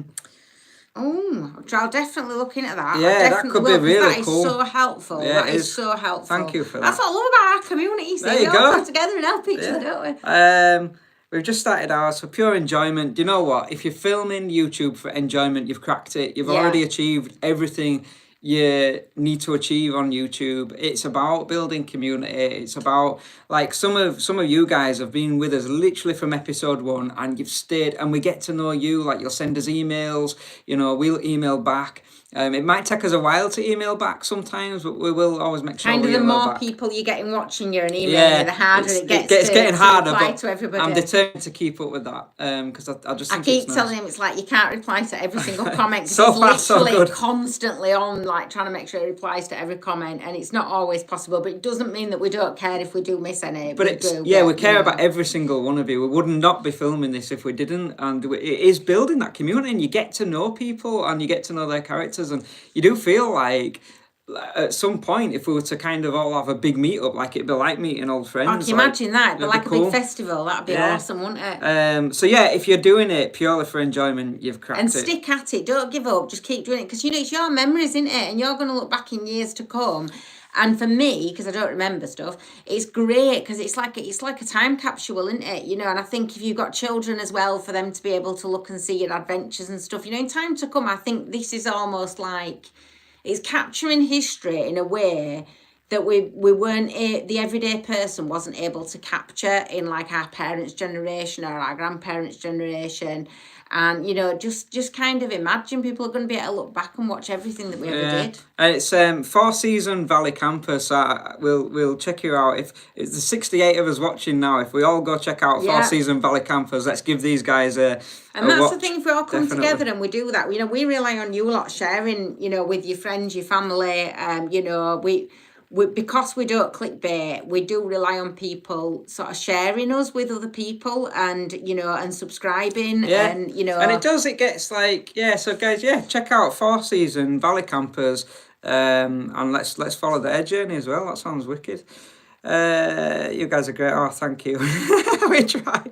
I'll definitely look into that. Yeah, that could be really cool. That is so helpful. Yeah, that is so helpful. Thank you for that. That's what I love about our community. So we all come together and help each other, don't we? We've just started ours for pure enjoyment. Do you know what? If you're filming YouTube for enjoyment, you've cracked it. You've already achieved everything you need to achieve on YouTube. It's about building community. It's about, like, some of you guys have been with us literally from episode 1, and you've stayed, and we get to know you. Like, you'll send us emails, you know, we'll email back. It might take us a while to email back sometimes, but we will always make sure we email back. Kind of the more people you're getting watching you and emailing you, the harder it gets. It's getting harder, but to everybody. I'm determined to keep up with that, because I just think keep telling him it's like you can't reply to every single comment. So far, so good. Constantly on, like, trying to make sure he replies to every comment, and it's not always possible. But it doesn't mean that we don't care if we do miss any. But we care about every single one of you. We would not be filming this if we didn't, and it is building that community, and you get to know people and you get to know their characters, and you do feel like at some point, if we were to kind of all have a big meetup, like it'd be like meeting old friends. I can imagine that. It'd be like a big festival. That'd be awesome, wouldn't it? So yeah, if you're doing it purely for enjoyment, you've cracked it. And stick at it. Don't give up. Just keep doing it, because you know it's your memories, isn't it? And you're going to look back in years to come. And for me, because I don't remember stuff, it's great because it's like a time capsule, isn't it? You know, and I think if you've got children as well, for them to be able to look and see your adventures and stuff, you know, in time to come, I think this is almost like it's capturing history in a way that we weren't, the everyday person wasn't able to capture in, like, our parents' generation or our grandparents' generation. And, you know, just kind of imagine people are going to be able to look back and watch everything that we ever did. And it's 4-season Valley Campus. We'll check you out. If it's the 68 of us watching now, if we all go check out 4-season Valley Campus, let's give these guys a And that's watch. the thing, if we all come together and we do that, you know, we rely on you a lot, sharing, you know, with your friends, your family, you know, we because we don't clickbait, we do rely on people sort of sharing us with other people, and, you know, and subscribing, and, you know, and it gets like, so guys, check out 4-season Valley Campers, and let's follow their journey as well. That sounds wicked. You guys are great. Oh, thank you. We try.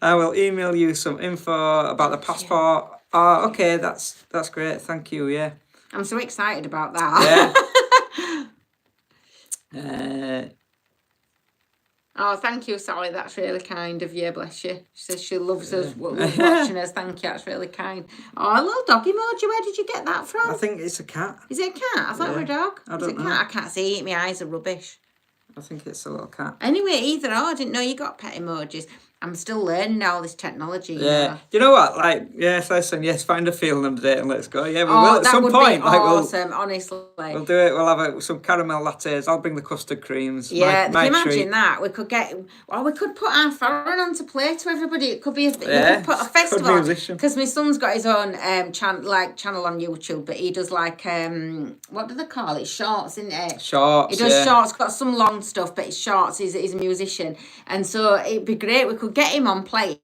I will email you some info about the passport. Oh, okay, that's great. Thank you. Yeah, I'm so excited about that. Yeah. Oh, thank you, Sally. That's really kind of you. Bless you. She says she loves us, loves watching us. Thank you. That's really kind. Oh, a little dog emoji. Where did you get that from? I think it's a cat. Is it a cat? I thought it were a dog. I don't know. I can't see it. My eyes are rubbish. I think it's a little cat. Anyway, either or. I didn't know you got pet emojis. I'm still learning all this technology. Yeah. You know what? Like, yes, listen, yes, find a feeling of the day and let's go. Yeah, we will at that some would point. be Like, awesome, honestly. We'll do it. We'll have some caramel lattes. I'll bring the custard creams. Yeah, my can you imagine treat. that? We could put our foreign on to play to everybody. It could be, we Yeah, could put a good festival. musician. Because my son's got his own channel on YouTube, but he does like, what do they call it? Shorts, isn't it? Shorts, He does yeah. shorts, got some long stuff, but it's shorts. He's a musician. And so it'd be great. We could get him on playing.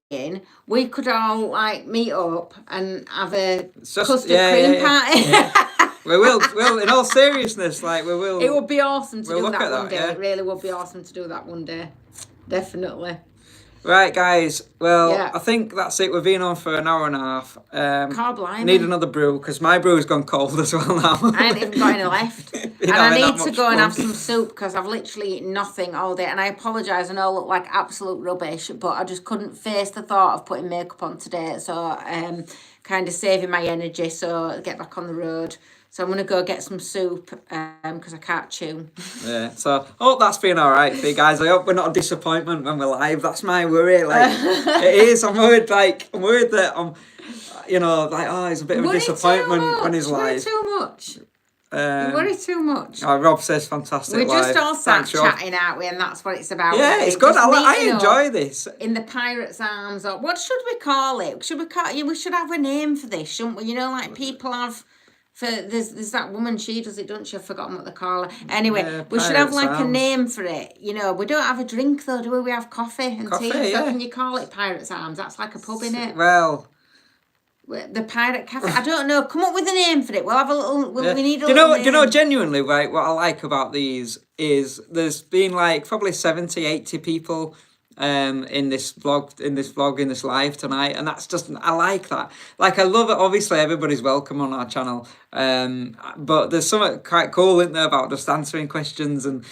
We could all like meet up and have a custard cream party. Yeah. We will. In all seriousness, like we will. It would be awesome to do look that at one that, day. yeah. It really would be awesome to do that one day. Definitely. Right, guys. Well, Yeah. I think that's it. We've been on for an hour and a half. Blimey. Need another brew because my brew's gone cold as well now. I ain't even got any left. And I need to go and have some soup because I've literally eaten nothing all day. And I apologise, I know I look like absolute rubbish, but I just couldn't face the thought of putting makeup on today. So kind of saving my energy so get back on the road. So I'm going to go get some soup because I can't chew. Yeah, so I hope that's been all right for you guys. I hope we're not a disappointment when we're live. That's my worry. Like, it is. I'm worried that I'm, it's a bit of a disappointment when he's live. You worry too much. You worry too much. Rob says fantastic. We're just all sat Thanks, Rob. chatting, aren't we? And that's what it's about. Yeah, really. it's good. Just I meeting enjoy up this. in the pirate's arms, or what should we call it? We should have a name for this, shouldn't we? You know, like people have. There's that woman, she does it, don't she? I've forgotten what they call her. Anyway, Yeah, we should have like Pirate's a Arms. name for it. You know, we don't have a drink though, do we? We have coffee and tea. So yeah. can you call it Pirate's Arms? That's like a pub, innit? Well, The Pirate Cafe. I don't know. Come up with a name for it. We'll have a little. yeah. We need a do little you know name. genuinely, right? What I like about these is there's been like probably 70, 80 people in this vlog, in this live tonight, and that's just, I like that. Like, I love it. Obviously everybody's welcome on our channel, but there's something quite cool, isn't there, about just answering questions and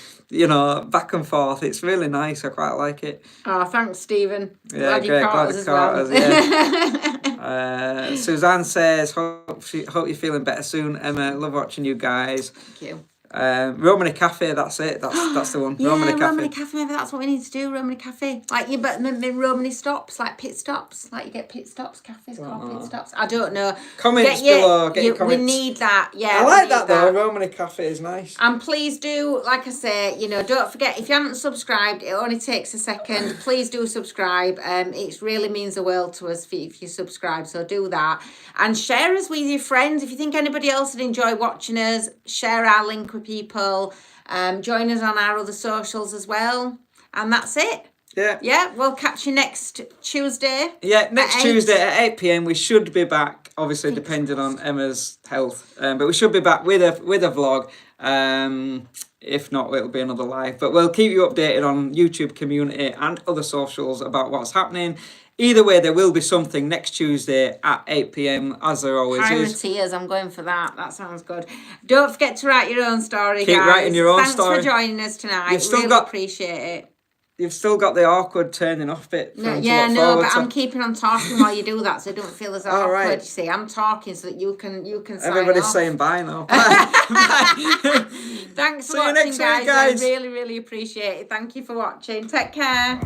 back and forth. It's really nice. I quite like it. Oh, thanks, Stephen. Yeah, Glad you caught us as well. Yeah. Suzanne says, hope you're feeling better soon, Emma. Love watching you guys. Thank you. Romany Cafe, that's it. That's the one. Yeah, Romany Cafe. Romany Cafe. Maybe that's what we need to do. Romany Cafe, like but Romany stops, like pit stops, like you get pit stops. Cafes called pit stops. I don't know. Comments below. Get your comments. We need that. Yeah, I like that though. Romany Cafe is nice. And please do, like I say, don't forget, if you haven't subscribed, it only takes a second. Please do subscribe. It really means the world to us if you subscribe. So do that and share us with your friends. If you think anybody else would enjoy watching us, share our link with people. Join us on our other socials as well. And that's it. Yeah, we'll catch you next Tuesday. Yeah, next Tuesday at 8 p.m. we should be back, obviously depending on Emma's health. But we should be back with a vlog. If not, it'll be another live. But we'll keep you updated on YouTube community and other socials about what's happening. Either way, there will be something next Tuesday at 8 p.m, as there always is. Pirateers, I'm going for that. That sounds good. Don't forget to write your own story, Keep guys. writing your own story. Thanks for joining us tonight. You've still really appreciate it. You've still got the awkward turning off bit. But I'm keeping on talking while you do that, so don't feel as awkward. Right. You see, I'm talking so that you can sign Everybody's off. saying bye now. Bye. Thanks for See you watching, next week, guys. guys. I really, really appreciate it. Thank you for watching. Take care.